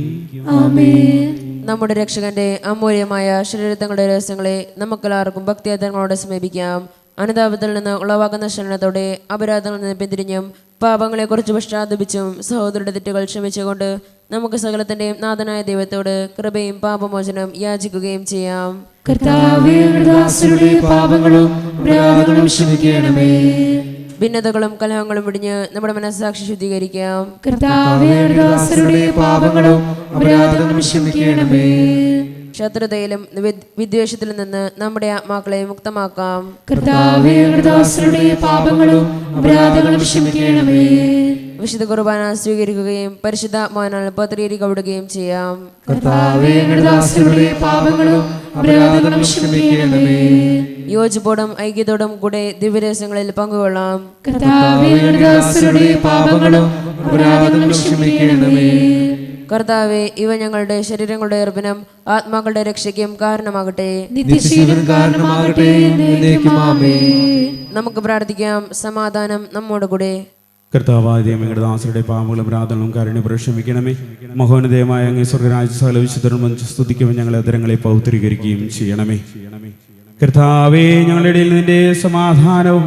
ആമേൻ. നമ്മുടെ രക്ഷകന്റെ അമൂല്യമായ ശരീരങ്ങളുടെ രഹസ്യങ്ങളെ നമുക്കെല്ലാവർക്കും ഭക്തിയാദരങ്ങളോടെ സമീപിക്കാം. അനുതാപത്തിൽ നിന്ന് ഉളവാകുന്ന ശരണത്തോടെ അപരാധങ്ങളിൽ നിന്ന് പിന്തിരിഞ്ഞും പാപങ്ങളെക്കുറിച്ച് പശ്ചാത്തപിച്ചും സഹോദരരുടെ തെറ്റുകൾ ക്ഷമിച്ചുകൊണ്ട് നമുക്ക് സകലത്തിന്റെയും നാഥനായ ദൈവത്തോട് കൃപയും പാപമോചനം യാചിക്കുകയും ചെയ്യാം. കർത്താവേ, ദാസരുടെ പാപങ്ങളും അപരാധങ്ങളും ക്ഷമിക്കണമേ. ഭിന്നതകളും കലഹങ്ങളും വിടിഞ്ഞ് നമ്മുടെ മനസ്സാക്ഷി ശുദ്ധീകരിക്കാം. കർത്താവേ, ദാസരുടെ പാപങ്ങളും അപരാധങ്ങളും ക്ഷമിക്കണമേ. ശത്രുതയിലും വിദ്വേഷത്തിലും നിന്ന് നമ്മുടെ ആത്മാക്കളെ മുക്തമാക്കാം. കർത്താവേ, ദാസരുടെ പാപങ്ങളും അപരാധങ്ങളും ക്ഷമിക്കണമേ. വിശുദ്ധ കുർബാന സ്വീകരിക്കുകയും പരിശുദ്ധാത്മാവിനാൽ പത്രീകരിക്കപ്പെടുകയും ചെയ്യാം. കർത്താവേ, അങ്ങയുടെ ദാസരുടെ പാപങ്ങളും അപരാധങ്ങളും ക്ഷമിക്കണമേ. യോജിപ്പോടും ഐക്യത്തോടും കൂടെ ദിവ്യരഹസ്യങ്ങളിൽ പങ്കുകൊള്ളാം. കർത്താവേ, അങ്ങയുടെ ദാസരുടെ പാപങ്ങളും അപരാധങ്ങളും ക്ഷമിക്കണമേ. കർത്താവെ, ഇവ ഞങ്ങളുടെ ശരീരങ്ങളുടെ ഏർപ്പിനും ആത്മാക്കളുടെ രക്ഷയ്ക്കും കാരണമാകട്ടെ. നിത്യജീവൻ കാരണമാകട്ടെ. എന്നേക്കും ആമേൻ. നമുക്ക് പ്രാർത്ഥിക്കാം. സമാധാനം നമ്മോട് കൂടെ. കർത്താവായ ദൈവമേ, ദാസരുടെ പാപങ്ങളും അപരാധങ്ങളും കാരുണ്യം ക്ഷമിക്കണമേ. മഹോന്നതമായ അങ്ങേ സ്വർഗ്ഗരാജ്യ സകല വിശുദ്ധരും സ്തുതിക്കുവാൻ ഞങ്ങളെ അതരങ്ങളെ പൗത്രീകരിക്കുകയും ചെയ്യണമേ. കർത്താവേ, ഞങ്ങളുടെ ഇടയിൽ നിന്റെ സമാധാനവും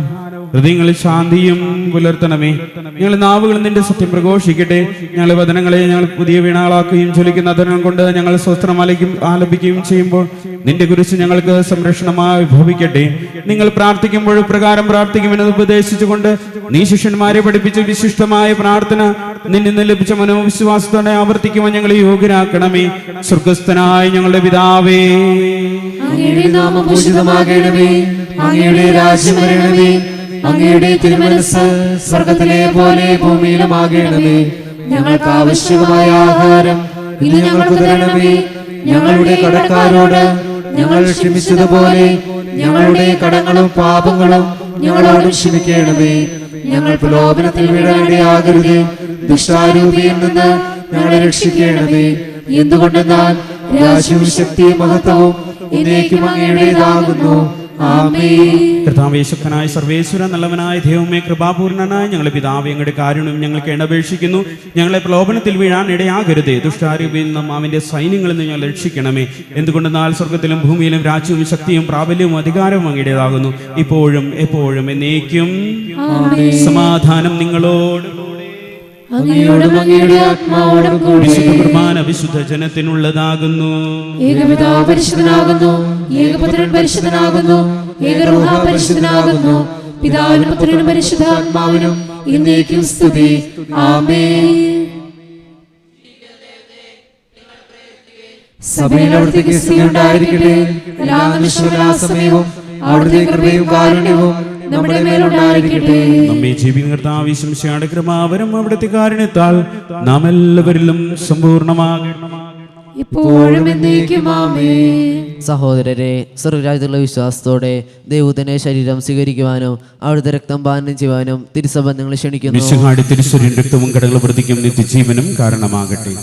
ഹൃദയങ്ങളിൽ ശാന്തിയും പുലർത്തണമേ. ഞങ്ങളുടെ നാവുകൾ നിന്റെ സത്യം പ്രഘോഷിക്കട്ടെ. ഞങ്ങളുടെ വചനങ്ങളെ ഞങ്ങൾ പുതിയ വീണാളാക്കുകയും ജ്വലിക്കുന്ന അതരം കൊണ്ട് ഞങ്ങൾ സ്വസ്ത്രം ആലപിക്കുകയും ചെയ്യുമ്പോൾ നിന്റെ കുരിശ് ഞങ്ങൾക്ക് സംരക്ഷണമായി ഭവിക്കട്ടെ. നിങ്ങൾ പ്രാർത്ഥിക്കുമ്പോൾ പ്രകാരം പ്രാർത്ഥിക്കുമെന്ന് ഉപദേശിച്ചുകൊണ്ട് നീ ശിഷ്യന്മാരെ പഠിപ്പിച്ച വിശിഷ്ടമായ പ്രാർത്ഥന നിന്നിൽ ലഭിച്ച മനോവിശ്വാസത്തോടെ ആവർത്തിക്കുവാൻ ഞങ്ങളെ യോഗ്യരാക്കണമേ. സ്വർഗസ്ഥനായ ഞങ്ങളുടെ പിതാവേ, അങ്ങയുടെ നാമം പൂജിതമാകണമേ. അങ്ങയുടെ രാജ്യം വരണമേ. അങ്ങയുടെ തിരുമനസ്സ് സ്വർഗ്ഗത്തിലെ പോലെ ഭൂമിയിലുമാകണമേ. ഞങ്ങൾക്ക് ആവശ്യമായ ആഹാരം ഇന്ന് ഞങ്ങൾക്ക് തരണമേ. ഞങ്ങളുടെ കടക്കാരോട് ഞങ്ങൾ ക്ഷമിച്ചതുപോലെ ഞങ്ങളുടെ കടങ്ങളും പാപങ്ങളും ഞങ്ങളോട് ക്ഷമിക്കണമേ. ഞങ്ങൾ പ്രലോഭനത്തിൽ വീഴാനിടയാകരുതേ. ദുഷ്ടാരൂപിയിൽ നിന്ന് ഞങ്ങളെ രക്ഷിക്കണമേ. എന്തുകൊണ്ടെന്നാൽ രാജ്യവും ശക്തിയും മഹത്വവും എന്നേക്കും അങ്ങയുടേതാകുന്നു. കർത്താവേ, ശക്തനായ സർവേശ്വര, നല്ലവനായ ദൈവമേ, കൃപാപൂർണനായ ഞങ്ങളുടെ പിതാവേ, ഞങ്ങളുടെ കാരുണ്യം ഞങ്ങൾക്ക് അപേക്ഷിക്കുന്നു. ഞങ്ങളെ പ്രലോഭനത്തിൽ വീഴാൻ ഇടയാകരുതേ. ദുഷ്ടാരൂപിയിൽ നിന്നും അവന്റെ സൈന്യങ്ങളിൽ നിന്ന് ഞങ്ങൾ രക്ഷിക്കണമേ. എന്തുകൊണ്ടെന്നാൽ സ്വർഗത്തിലും ഭൂമിയിലും രാജ്യവും ശക്തിയും പ്രാബല്യവും അധികാരവും അങ്ങയുടേതാകുന്നു, ഇപ്പോഴും എപ്പോഴും എന്നേക്കും. സമാധാനം നിങ്ങളോട് അങ്ങയോടും അങ്ങയുടെ ആത്മാവോടും കൂടി. വിശുദ്ധ കുർബാന വിശുദ്ധ ജനത്തിനുള്ളതാകുന്നു. ഏകപിതാവ് പരിശുദ്ധനാകുന്നു. ഏകപുത്രൻ പരിശുദ്ധനാകുന്നു. ഏകരൂഹ പരിശുദ്ധനാകുന്നു. പിതാവിനും പുത്രനും പരിശുദ്ധാത്മാവിനും എന്നേക്കും സ്തുതി. ആമേൻ. സഭയിൽ അവിടുത്തെ സ്തുതി ഉണ്ടായിരിക്കട്ടെ. എല്ലാ നിമിഷവും എല്ലാ സമയവും അവിടുത്തെ കൃപയും കാരുണ്യവും നമ്മുടെ മേലുണ്ടായിരിക്കട്ടെ. നമ്മെ ജീവിക്കുന്ന കർത്താവ് യേശുമിശിഹായുടെ കൃപാവരം അവിടുത്തെ കാരുണ്യത്താൽ നാം എല്ലാവരിലും സമ്പൂർണ്ണമാകണം. ഇപ്പോഴും എന്നേക്കും ആമേൻ. സഹോദരരെ, സ്വർഗരാജ്യത്തിലുള്ള വിശ്വാസത്തോടെ ദൈവത്തിന്റെ ശരീരം സ്വീകരിക്കുവാനും അവിടുത്തെ രക്തം പാനം ചെയ്യുവാനും തിരുസബന്ധങ്ങൾ ക്ഷണിക്കുന്നു. മിശിഹായുടെ തിരുശരീരം രക്തവും കടകൾ വൃദ്ധിക്കും നിത്യജീവനും കാരണമാകട്ടെ.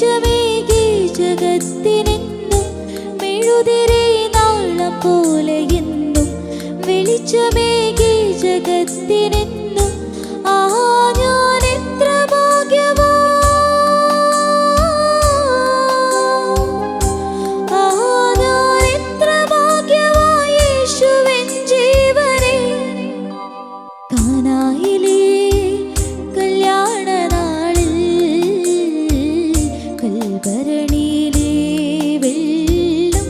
വെളിച്ചമേകി ജഗത്തിനെന്നും മെഴുതിരി നാളം പോലെ എന്നും വെളിച്ചമേകി ജഗത്തിനെന്നും ആ ഞാൻ എത്ര ഭാഗ്യവാൻ കാനായിലെ കല്യാണ നാളിൽ കൽഭരണിയിലെ വെള്ളം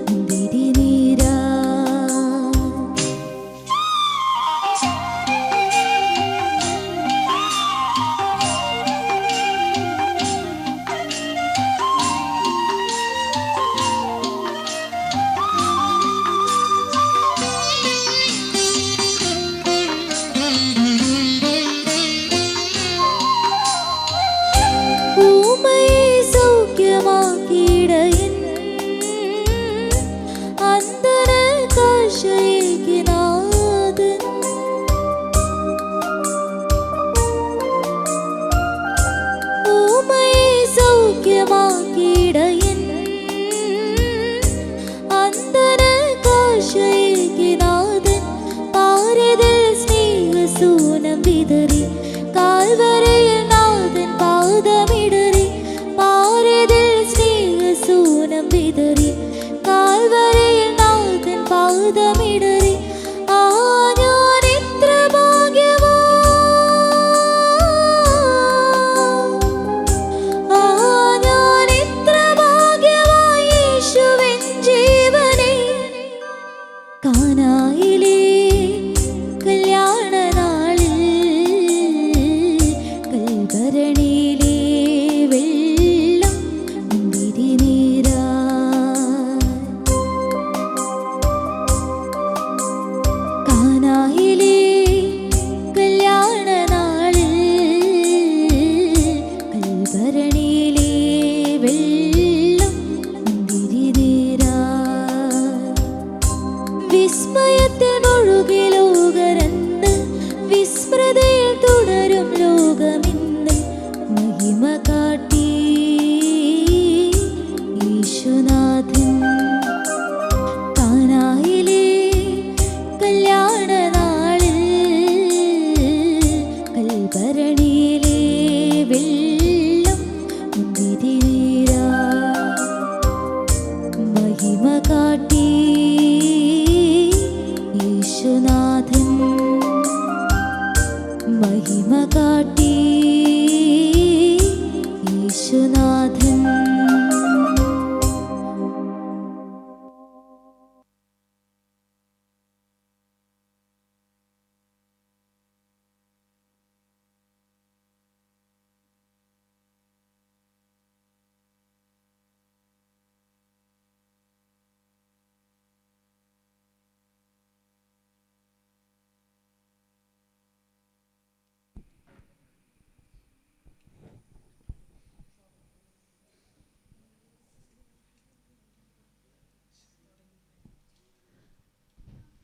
മുന്തിരിനീരാ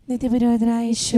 നിത്യപുരോഹിതനായ യേശു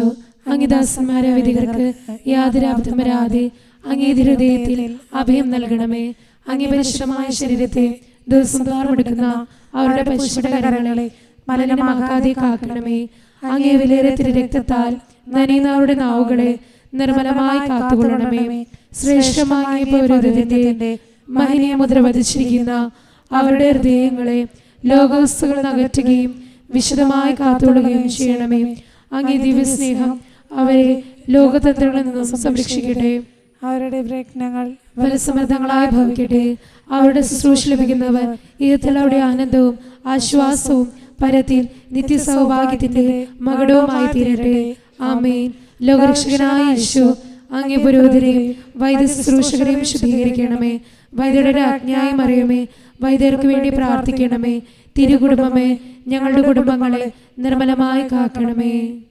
അംഗീദാസന്മാരെ വിധികർക്ക് യാതൊരു അബദ്ധം വരാതെ അങ്ങേ ഹൃദയത്തിൽ അഭയം നൽകണമേ. അങ്ങേ പരിശുദ്ധമായ ശരീരത്തെ ദിവസം തോറുമെടുക്കുന്ന അവരുടെ പരിശുദ്ധ കരങ്ങളെ മലിനമാകാതെ കാക്കണമേ. അങ്ങേ വിലയേറിയ രക്തത്താൽ നനയുന്ന അവരുടെ നാവുകളെ നിർമ്മലമായി കാത്തുകൊള്ളണമേ. ശ്രേഷ്ഠമായ പൗരോഹിത്യത്തിന്റെ മഹനീയ മുദ്ര വധിച്ചിരിക്കുന്ന അവരുടെ ഹൃദയങ്ങളെ ലോകവസ്തുക്കൾ അകറ്റുകയും വിശദമായി കാത്തുകൊള്ളുകയും ചെയ്യണമേ. അങ്ങേ ദിവ്യസ്നേഹം അവരെ ലോകതന്ത്രങ്ങളിൽ നിന്നും സംരക്ഷിക്കട്ടെ. അവരുടെ പ്രയത്നങ്ങൾ ഫലസമൃദ്ധങ്ങളായി ഭവിക്കട്ടെ. അവരുടെ ശുശ്രൂഷ ലഭിക്കുന്നവർ ഈത്തിൽ അവരുടെ ആനന്ദവും ആശ്വാസവും പരത്തിൽ നിത്യസൗഭാഗ്യത്തിന്റെ മകുടവുമായി തീരട്ടെ. ആമേൻ. ലോകരക്ഷകനായ യേശു അങ്ങേ പുരോഹിതരെയും വൈദ്യ ശുശ്രൂഷകരെയും ശുദ്ധീകരിക്കണമേ. വൈദ്യരുടെ ആജ്ഞയായി മറിയമേ, വൈദ്യർക്ക് വേണ്ടി പ്രാർത്ഥിക്കണമേ. തിരുകുടുംബമേ, ഞങ്ങളുടെ കുടുംബങ്ങളെ നിർമ്മലമായി കാക്കണമേ.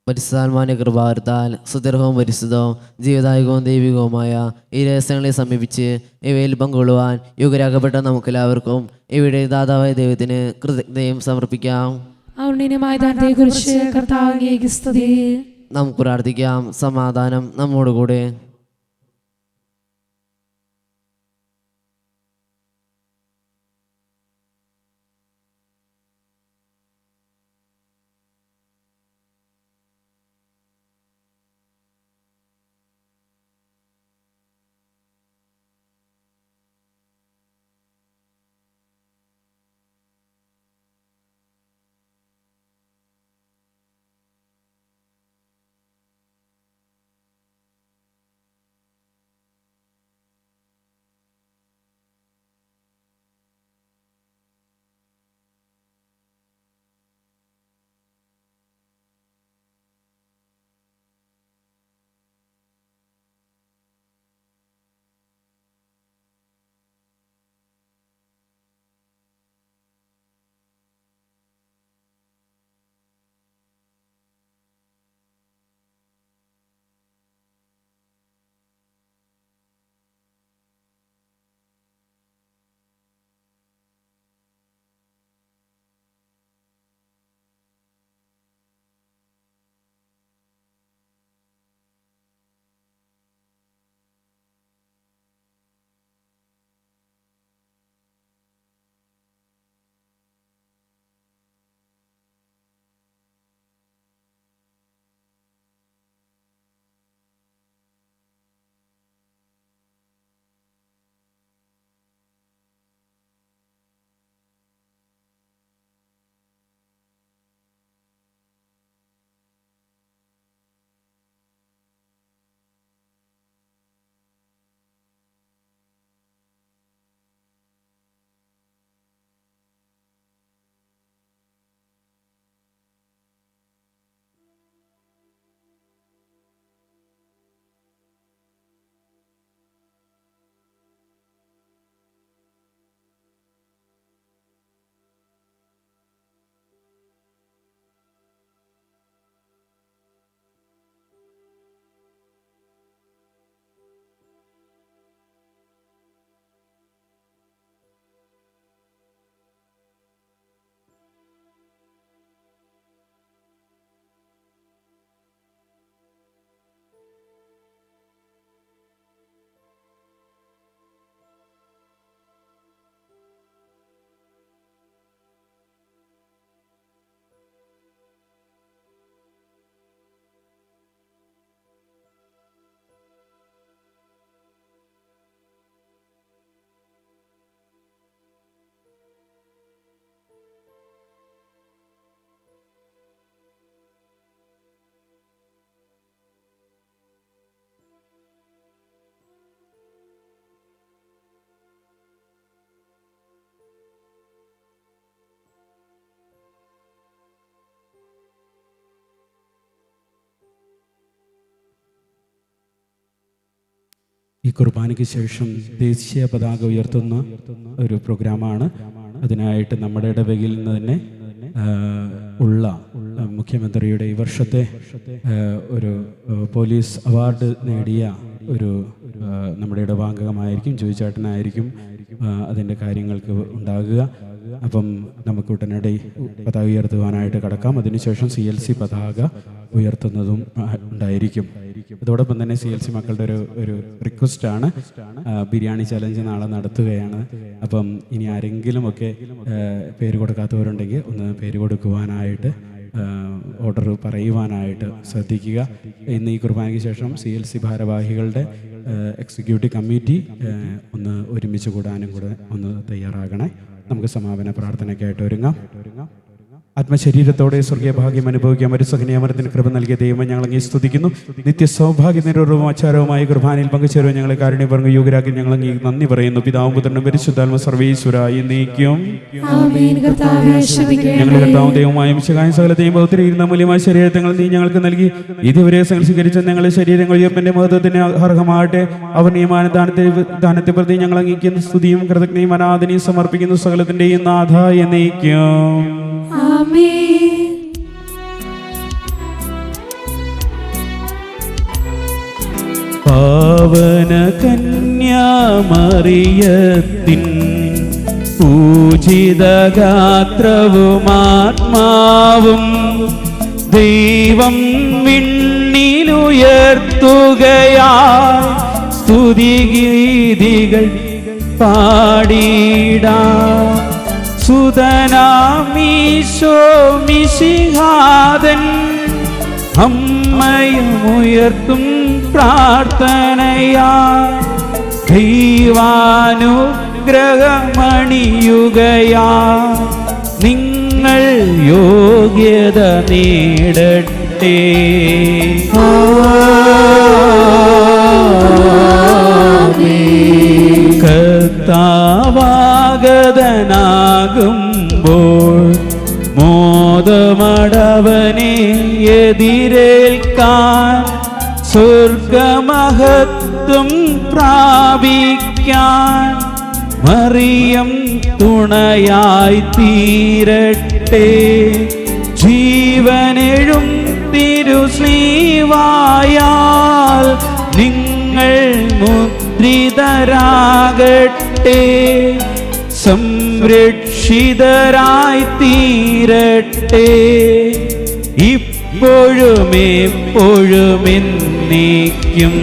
പരിശുദ്ധാത്മാവിന്റെ കൃപാവരത്താൽ സുദീർഘവും പരിശുദ്ധവും ജീവദായകവും ദൈവികവുമായ ഈ രഹസ്യങ്ങളെ സമീപിച്ച് ഇവയിൽ പങ്കുകൊള്ളുവാൻ യുഗരാഗപ്പെട്ട നമുക്കെല്ലാവർക്കും ഇവിടെ ദാതാവായ ദൈവത്തിന് കൃതജ്ഞതയും സമർപ്പിക്കാം. ഔന്നത്യമായതിനെക്കുറിച്ച് കർത്താവേ അങ്ങേക്ക് സ്തുതി. നമുക്ക് പ്രാർത്ഥിക്കാം. സമാധാനം നമ്മോടുകൂടെ. ഈ കുർബാനയ്ക്ക് ശേഷം ദേശീയ പതാക ഉയർത്തുന്ന ഒരു പ്രോഗ്രാമാണ്. അതിനായിട്ട് നമ്മുടെ ഇടവകയിൽ നിന്ന് തന്നെ ഉള്ള മുഖ്യമന്ത്രിയുടെ ഈ വർഷത്തെ ഒരു പോലീസ് അവാർഡ് നേടിയ ഒരു നമ്മുടെ ഇടവാംഗമായിരിക്കും, ജോയിച്ചേട്ടനായിരിക്കും അതിൻ്റെ കാര്യങ്ങൾക്ക് ഉണ്ടാകുക. അപ്പം നമുക്ക് ഉടനടി പതാക ഉയർത്തുവാനായിട്ട് കടക്കാം. അതിനുശേഷം CLC പതാക ഉയർത്തുന്നതും ഉണ്ടായിരിക്കും. അതോടൊപ്പം തന്നെ CLC മക്കളുടെ ഒരു റിക്വസ്റ്റാണ്, ബിരിയാണി ചലഞ്ച് നാളെ നടത്തുകയാണ്. അപ്പം ഇനി ആരെങ്കിലും ഒക്കെ പേര് കൊടുക്കാത്തവരുണ്ടെങ്കിൽ ഒന്ന് പേര് കൊടുക്കുവാനായിട്ട് ഓർഡർ പറയുവാനായിട്ട് ശ്രദ്ധിക്കുക. ഇന്ന് ഈ കുർബാനയ്ക്ക് ശേഷം CLC ഭാരവാഹികളുടെ എക്സിക്യൂട്ടീവ് കമ്മിറ്റി ഒന്ന് ഒരുമിച്ച് കൂടാനും കൂടെ ഒന്ന് തയ്യാറാകണേ. നമുക്ക് സമാപന പ്രാർത്ഥനയ്ക്കായിട്ട് ഒരുങ്ങാം. ആത്മശരീരത്തോടെ സ്വർഗീയ ഭാഗ്യം അനുഭവിക്കാൻ ഒരു സഹനീയമരത്തിന് കൃപ നൽകിയ ദൈവം ഞങ്ങൾ അങ്ങേ സ്തുതിക്കുന്നു. നിത്യ സൗഭാഗ്യനിരൂപവും ആചാരവുമായി കുർബാനയിൽ പങ്കുചേരുവാൻ ഞങ്ങളെ കാരുണ്യപരമ യോഗ്യരാക്കി ഞങ്ങൾ അങ്ങേ നന്ദി പറയുന്നു. പിതാവും പുത്രനും പരിശുദ്ധാത്മ സർവ്വേശ്വരായി നീക്കും. ഞങ്ങൾ കർത്താവും ദൈവമായ മിശിഹായും സകലത്തെയും ബഹുത്തിരിക്കുന്ന മൂല്യമായ ശരീരങ്ങൾ നീ ഞങ്ങൾക്ക് നൽകി ഇതുവരെ സ്വീകരിച്ച ഞങ്ങളുടെ ശരീരങ്ങൾ ഉയർപ്പിന്റെ മഹത്വത്തിന് അർഹമാകട്ടെ. അവർ നിയമാനദാനത്തെ പ്രതി ഞങ്ങൾ അംഗീകരിക്കുന്ന സ്തുതിയും കൃതജ്ഞയും ആരാധനയും സമർപ്പിക്കുന്നു. സകലത്തിന്റെയും നാഥ എന്നേക്കും. പാവന കന്യാമറിയത്തിൻ പൂജിത ഗാത്രവും ആത്മാവും ദൈവം വിണ്ണിലുയർത്തുകയാൽ സ്തുതിഗീതികൾ പാടിടാം. സുതനാമീശോ മിശിഹാദൻ അമ്മയുമുയർത്തും പ്രാർത്ഥനയാ ദൈവാനുഗ്രഹമണിയുകയാ നിങ്ങൾ യോഗ്യത നേടട്ടെ. കർത്താവാഗതനാകുമ്പോൾ മോദമടവനെ എതിരേൽക്കാൻ സ്വർഗമഹത്വം പ്രാപിക്കാൻ മറിയം തുണയായി തീരട്ടെ. ജീവനെഴും തിരുശ്രീവായാൽ നിങ്ങൾ മുദ്രിതരാകട്ടെ. സംരക്ഷിതരായി തീരട്ടെ. ഇപ്പോഴും എപ്പോഴും എന്നേക്കും.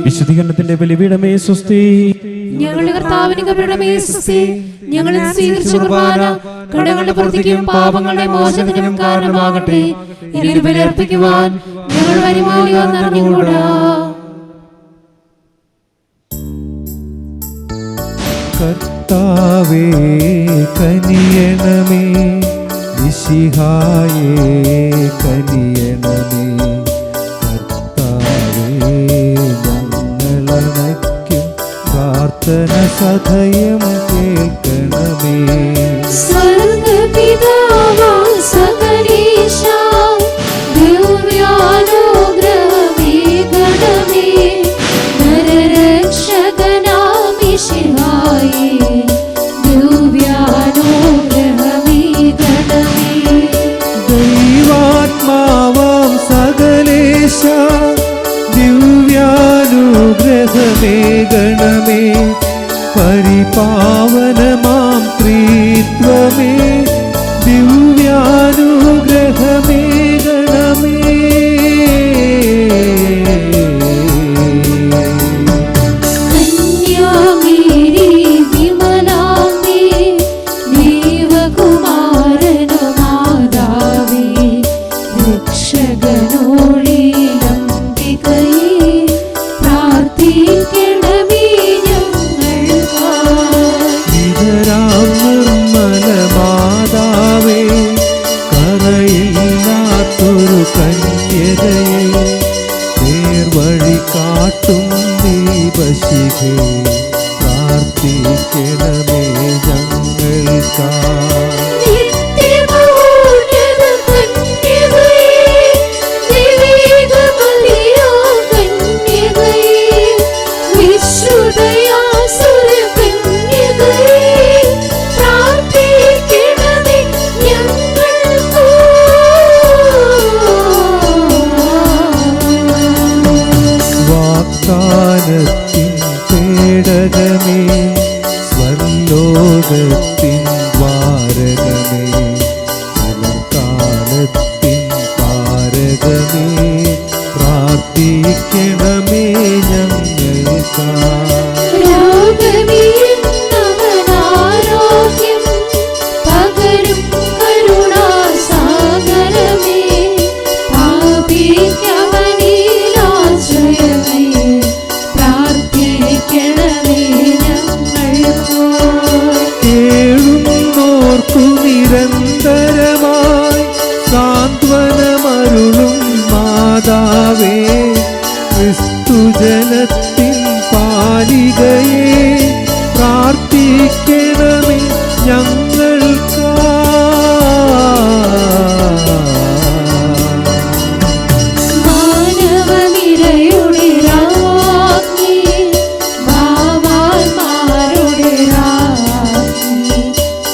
വിശുദ്ധീകരണത്തിന്റെ ബലിപീഠമേ സ്വസ്തി. ഞങ്ങളുടെ കർത്താവിന് കരുണമേ സ്വസ്തി. ഞങ്ങൾ സ്വീകരിച്ച കുർബാന കടങ്ങളുടെ പ്രവൃത്തിക്കും പാപങ്ങളുടെ മോചനത്തിനും കാരണമാകട്ടെ. ഇതിൽ ബലിയർപ്പിക്കുവാൻ ഞങ്ങൾ വരുമാനിയോ എന്നറിഞ്ഞുകൂടാ. കർത്താവേ കനിയണമേ, മിശിഹായേ കനിയണമേ. കർത്താവേ ഞങ്ങളണയ്ക്കും പ്രാർത്ഥന സദയം കേൾക്കണമേ. സ്വർഗ്ഗപിതാവാം സകലേശാ ദിവ്യാനുഗ്രഹമേകണമേ. നരരക്ഷകനാം മിശിഹായേ ദിവ്യാനുഗ്രഹമേകണമേ. ദൈവാത്മാവാം സകലേശാ ദിവ്യാനുഗ്രഹമേകണമേ. പരിപാവനമാം ത്രിത്വമേ ദിവ്യാനുഗ്രഹമേകണമേ. കന്യാമേരി വിമലാംബേ ദേവകുമാരനു മാതാവേ രക്ഷകനോളിലംബികയേ പ്രാർത്ഥിക്കണമേ ഞങ്ങൾക്കായി. നിർമ്മല മാതാവേ കറയില്ലാത്തൊരു കന്യകയെ നേർവഴി കാട്ടും ദീപശിഖേ പ്രാർത്ഥിക്കണമേ പരലോകത്തിൻ ദ്വാരകമേ, കാലത്തിൻ താരകമേ, പ്രാർത്ഥിക്കണമേ ഞങ്ങൾക്കായി. രോഗമീന്നവനാരോഗ്യം പകരും കരുണാസാഗരമേ, പാപിക്കവനിലാശ്രയമേ, പ്രാർത്ഥിക്കണമേ ഞങ്ങൾക്കോ. കേഴുന്നോർക്കു നിരന്തരമായി സാന്ത്വനമരുളും മാതാവേ, ക്രിസ്തുജനത്തിൻ പാലികയെ, പ്രാർത്ഥിക്കണമേ ഞങ്ങൾക്കായി. മാനവനിരയുടെ രാജ്ഞി, ഭാവാന്മാരുടെ രാജ്ഞി,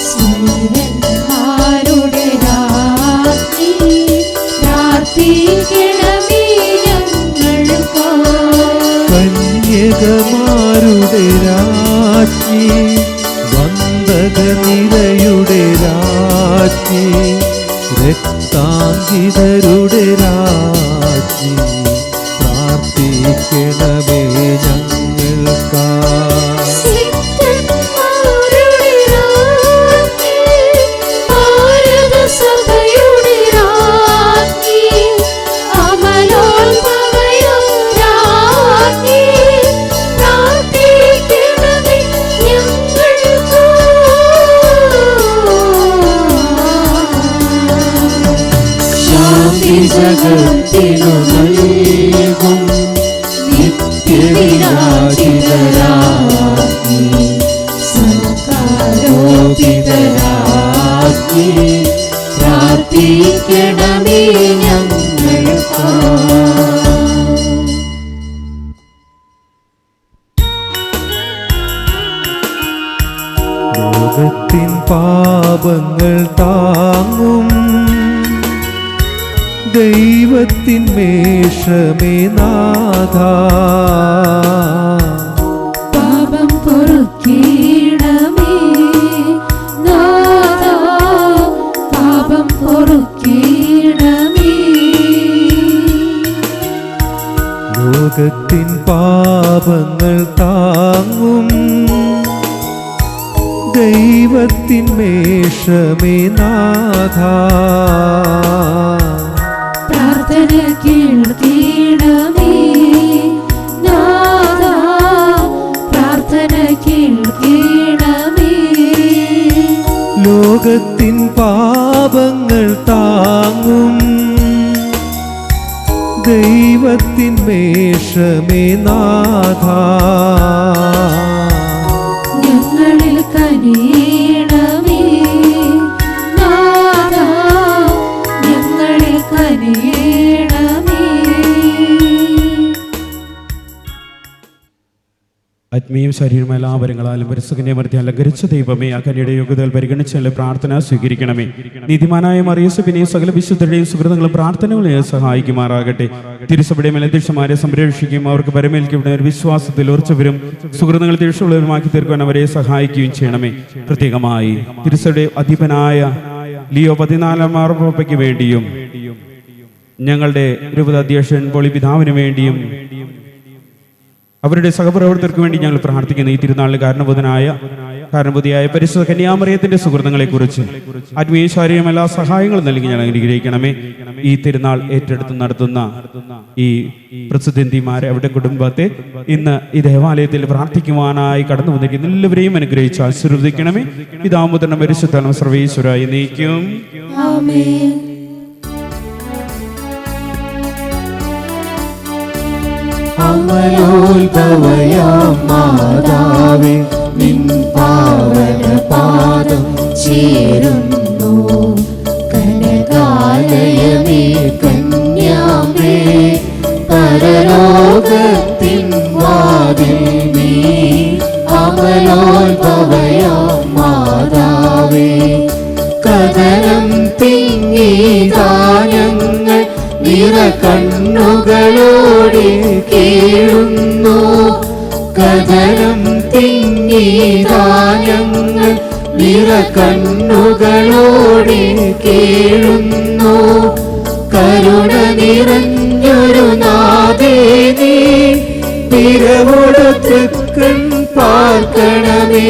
സൂര്യന്മാരുടെ രാജ്ഞി, പ്രാർത്ഥിക്കണമേ ഞങ്ങൾക്കായി. കന്യകമാരുടെ രാജ്ഞി, വന്ദകനിരയുടെ രാജ്ഞി, രക്താംഗിതരുടെ രാജ്ഞി, പ്രാർത്ഥിക്കണമേ ഞങ്ങൾക്കായി. സിദ്ധന്മാരുടെ രാജ്ഞി, ഭാരതസഭയുടെ രാജ്ഞി, അമലോത്ഭവയും രാജ്ഞി, പ്രാർത്ഥിക്കണമേ ഞങ്ങൾക്കായി. ശാന്തി ജഗത്തിനു നൽകും നിത്യവിരാജിതരാജ്ഞി, സർക്കാരോപിതരാജ്ഞി, പ്രാർത്ഥിക്കണമേ ഞങ്ങൾക്കായി. ലോകത്തിൻ പാപങ്ങൾ താങ്ങും ദൈവത്തിൻ മേഷമേ നാഥ, പാപം പൊറുക്കിയിടമേ നാഥാ, പാപം പൊറുക്കിയിടമേ. ലോകത്തിൻ പാപങ്ങൾ താങ്ങും ദൈവത്തിൻ മേഷമേ നാഥ, പ്രാർത്ഥന കേൾക്കിടമേ നാഥാ, പ്രാർത്ഥന കേൾക്കിടമേ. ലോകത്തിൻ പാപങ്ങൾ താങ്ങും ദൈവത്തിൻ മേഷമേ നാഥ, ഞങ്ങളിൽ കനിയണമേ നാഥാ, ഞങ്ങളിൽ കനിയണമേ. ആത്മീയ ശരീരം എല്ലാവരങ്ങളാലും പരിസുഖന്റെ മധ്യ അലങ്കരിച്ച ദൈവമേ, ആ കന്യയുടെ യോഗ്യതകൾ പരിഗണിച്ചുള്ള പ്രാർത്ഥന സ്വീകരിക്കണമേ. നീതിമാനായ മറിയസബിനെയും സകല വിശുദ്ധരുടെയും സുഹൃത്തുക്കളും പ്രാർത്ഥനകളെ സഹായിക്കുമാറാകട്ടെ. തിരുസഭയുടെ മേലധ്യക്ഷന്മാരെ സംരക്ഷിക്കുകയും അവർക്ക് പരമേൽക്കുന്ന ഒരു വിശ്വാസത്തിൽ ഉറച്ചവരും സുഹൃത്തുക്കൾ തിരിച്ചുള്ളവരുമാക്കി തീർക്കാൻ അവരെ സഹായിക്കുകയും ചെയ്യണമേ. പ്രത്യേകമായി തിരുസഭയുടെ അധിപനായ ലിയോ 14 മാർപ്പാപ്പയ്ക്ക് വേണ്ടിയും ഞങ്ങളുടെ രൂപത അധ്യക്ഷൻ പോളി പിതാവിന് വേണ്ടിയും അവരുടെ സഹപ്രവർത്തകർക്ക് വേണ്ടി ഞങ്ങൾ പ്രാർത്ഥിക്കുന്ന ഈ തിരുനാളിൽ കാരണബുദ്ധിയായ പരിശുദ്ധ കന്യാമറിയത്തിന്റെ സുഹൃത്തുക്കളെ കുറിച്ച് ആത്മീയ ശാരീരികം എല്ലാ സഹായങ്ങളും നൽകി ഞങ്ങൾ അനുഗ്രഹിക്കണമേ. ഈ തിരുനാൾ ഏറ്റെടുത്ത് നടത്തുന്ന ഈ പ്രസിദ്ധന്തിമാരെ അവരുടെ കുടുംബത്തെ ഇന്ന് ഈ ദേവാലയത്തിൽ പ്രാർത്ഥിക്കുവാനായി കടന്നു വന്നിരിക്കുന്ന എല്ലാവരെയും അനുഗ്രഹിച്ച് ആശീർവദിക്കണമേ. പിതാവുപുത്രനും പരിശുദ്ധാത്മാവും സർവ്വേശ്വരായി എന്നേക്കും ആമേൻ. അമലോത്ഭവയാം മാതാവേ, നിൻ പാവന പാദം ചേരുന്നു. കനകാലയമേ കന്യാമേ, പരലോകത്തിൻ വാതിൽ നീ. അമലോത്ഭവയാം മാതാവേ, കഥനം തിങ്ങിതാനങ്ങൾ നിറ കണ്ണുകളോടെ കേഴുന്നു. കഥനം തിങ്ങിതാനങ്ങൾ നിറകണ്ണുകളോടെ കേഴുന്നു. കരുണ നിറഞ്ഞൊരു നാഥേ നീ നിരവോടു തൃക്കൺ പാർക്കണമേ,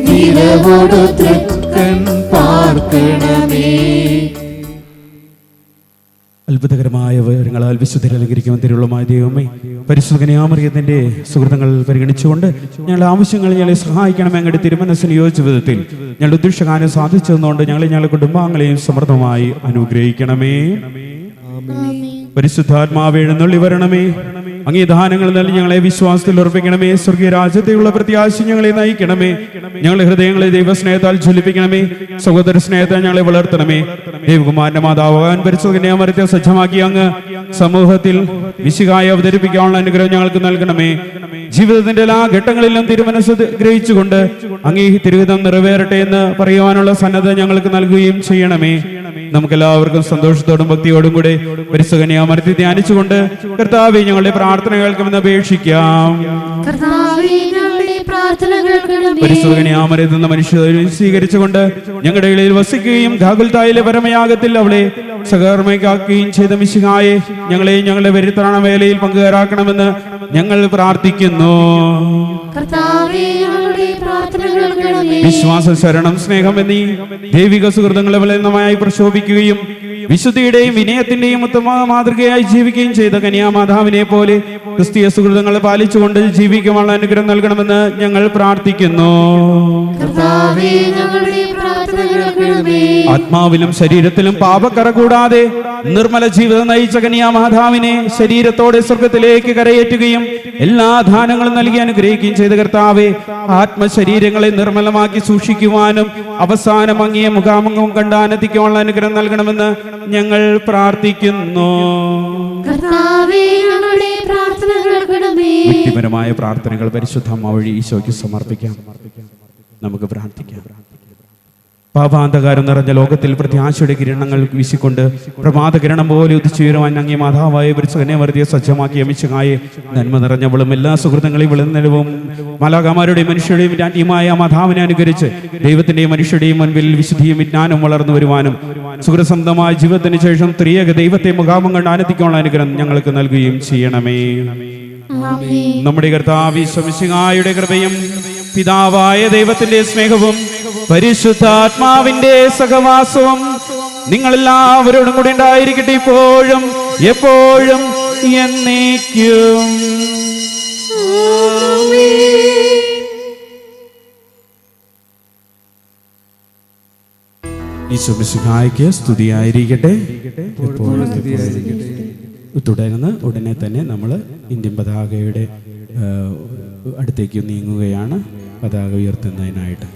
നിരവോടു തൃക്കൺ പാർക്കണമേ. അത്ഭുതകരമായ വിവരങ്ങളാൽ വിശുദ്ധരെ അലങ്കരിക്കുവാൻ തിരുവുള്ളമായ ദൈവമേ, പരിശുദ്ധ കന്യാമറിയത്തിന്റെ സുഹൃത്തുക്കൾ പരിഗണിച്ചുകൊണ്ട് ഞങ്ങളുടെ ആവശ്യങ്ങൾ ഞങ്ങളെ സഹായിക്കണമേ. ഞങ്ങളുടെ തിരുമനസ്സിന് യോജിച്ച വിധത്തിൽ ഞങ്ങളുടെ ഉദ്ദേശകാര്യം സാധിച്ചതുകൊണ്ട് ഞങ്ങളുടെ കുടുംബാംഗങ്ങളെയും സമൃദ്ധമായി അനുഗ്രഹിക്കണമേ. പരിശുദ്ധാത്മാവേ എഴുന്നള്ളി വരണമേ. അങ്ങേ ദാനങ്ങൾ നൽകി ഞങ്ങളെ വിശ്വാസത്തിൽ ഉറപ്പിക്കണമേ. സ്വർഗീയ രാജ്യത്തെയുള്ള പ്രത്യാശ ഞങ്ങളെ നയിക്കണമേ. ഞങ്ങളുടെ ഹൃദയങ്ങളെ ദൈവസ്നേഹത്താൽ ജ്വലിപ്പിക്കണമേ. സഹോദര സ്നേഹത്തെ ഞങ്ങളെ വളർത്തണമേ. ദൈവകുമാരന്റെ മാതാവാൻ പരിശുദ്ധ കന്യാമറിയത്തെ സജ്ജമാക്കി അങ്ങ് സമൂഹത്തിൽ മിശിഹായെ അവതരിപ്പിക്കാനുള്ള അനുഗ്രഹം ഞങ്ങൾക്ക് നൽകണമേ. ജീവിതത്തിന്റെ എല്ലാ ഘട്ടങ്ങളിലും തിരുമനസ് ഗ്രഹിച്ചുകൊണ്ട് അങ്ങേ തിരുഹിതം നിറവേറട്ടെ എന്ന് പറയുവാനുള്ള സന്നദ്ധത ഞങ്ങൾക്ക് നൽകുകയും ചെയ്യണമേ. നമുക്കെല്ലാവർക്കും സന്തോഷത്തോടും ഭക്തിയോടും കൂടെ പരിശുദ്ധ കന്യാമറിയത്തെ ധ്യാനിച്ചുകൊണ്ട് കർത്താവേ ഞങ്ങളുടെ പ്രാർത്ഥന കേൾക്കുമെന്ന് അപേക്ഷിക്കാം. പരിശുദ്ധ കന്യാമറിയത്തിൽ നിന്ന് മനുഷ്യരെ സ്വീകരിച്ചുകൊണ്ട് ഞങ്ങളുടെ ഇടയിൽ വസിക്കുകയും ഗാഗുൽത്തായിലെ പരമയാഗത്തിൽ അവളെ സഹകർമ്മയ്ക്കാക്കുകയും ചെയ്ത മിശിഹായെ ഞങ്ങളെയും ഞങ്ങളുടെ പരിത്രാണ വേലയിൽ പങ്കുകാരാക്കണമെന്ന് ഞങ്ങൾ പ്രാർത്ഥിക്കുന്നു. വിശ്വാസ, ശരണം, സ്നേഹം എന്നീ ദൈവിക സുഹൃത്തുക്കളെ വളർന്നമായി പ്രശോഭിക്കുകയും വിശുദ്ധിയുടെയും വിനയത്തിന്റെയും ഉത്തമ മാതൃകയായി ജീവിക്കുകയും ചെയ്ത കന്യാമാതാവിനെ പോലെ ക്രിസ്തീയ സുഹൃത്തുക്കളെ പാലിച്ചുകൊണ്ട് ജീവിക്കുവാനുള്ള അനുഗ്രഹം നൽകണമെന്ന് ഞങ്ങൾ പ്രാർത്ഥിക്കുന്നു. ആത്മാവിലും ശരീരത്തിലും പാപക്കറ കൂടാതെ നിർമ്മല ജീവിതം നയിച്ച കന്യാമാതാവിനെ ശരീരത്തോടെ സ്വർഗത്തിലേക്ക് കരയേറ്റുകയും എല്ലാ ദാനങ്ങളും നൽകി അനുഗ്രഹിക്കുകയും ചെയ്ത കർത്താവേ, ആത്മശരീരങ്ങളെ നിർമ്മലമാക്കി സൂക്ഷിക്കുവാനും അവസാനം അങ്ങേ മുഖാമുഖം കണ്ട് ആനന്ദിക്കുവാനുള്ള അനുഗ്രഹം നൽകണമെന്ന് ഞങ്ങൾ പ്രാർത്ഥിക്കുന്നു. വ്യക്തിപരമായ പ്രാർത്ഥനകൾ പരിശുദ്ധ അമ്മ വഴി ഈശോയ്ക്ക് സമർപ്പിക്കാം. നമുക്ക് പ്രാർത്ഥിക്കാം. പാപാന്തകാരം നിറഞ്ഞ ലോകത്തിൽ പ്രത്യാശയുടെ കിരണങ്ങൾ വീശിക്കൊണ്ട് പ്രഭാത കിരണം പോലെ ഉദിച്ചുയരുവാൻ അങ്ങേ മാതാവായ കന്യാമറിയത്തെ സജ്ജമാക്കിയ മിശിഹായെ, നന്മ നിറഞ്ഞവളും എല്ലാ സുഹൃത്തുക്കളെയും വിളനിലവും മാലാഖമാരുടെയും മനുഷ്യരുടെയും രാജ്ഞിയുമായ മാതാവിനെ അനുകരിച്ച് ദൈവത്തിന്റെയും മനുഷ്യരുടെയും മുൻപിൽ വിശുദ്ധിയും വിജ്ഞാനവും വളർന്നു വരുവാനും സുഖസന്ധമായ ജീവിതത്തിന് ശേഷം ത്രിയേക ദൈവത്തെ മുഖാമുഖം കണ്ട് ആനന്ദിക്കാനുള്ള അനുഗ്രഹം ഞങ്ങൾക്ക് നൽകുകയും ചെയ്യണമേ. നമ്മുടെ കർത്താവ് ഈശോ മിശിഹായുടെ കൃപയും പിതാവായ ദൈവത്തിന്റെ സ്നേഹവും പരിശുദ്ധാത്മാവിന്റെ സഹവാസവും നിങ്ങളെല്ലാവരോടും കൂടി ഉണ്ടായിരിക്കട്ടെ, ഇപ്പോഴും എപ്പോഴും എന്നേക്കും. ഈശോ മിശിഹായ്ക്ക് സ്തുതിയായിരിക്കട്ടെ. തുടർന്ന് ഉടനെ തന്നെ നമ്മൾ ഇന്ത്യൻ പതാകയുടെ അടുത്തേക്ക് നീങ്ങുകയാണ്, പതാക ഉയർത്തുന്നതിനായിട്ട്.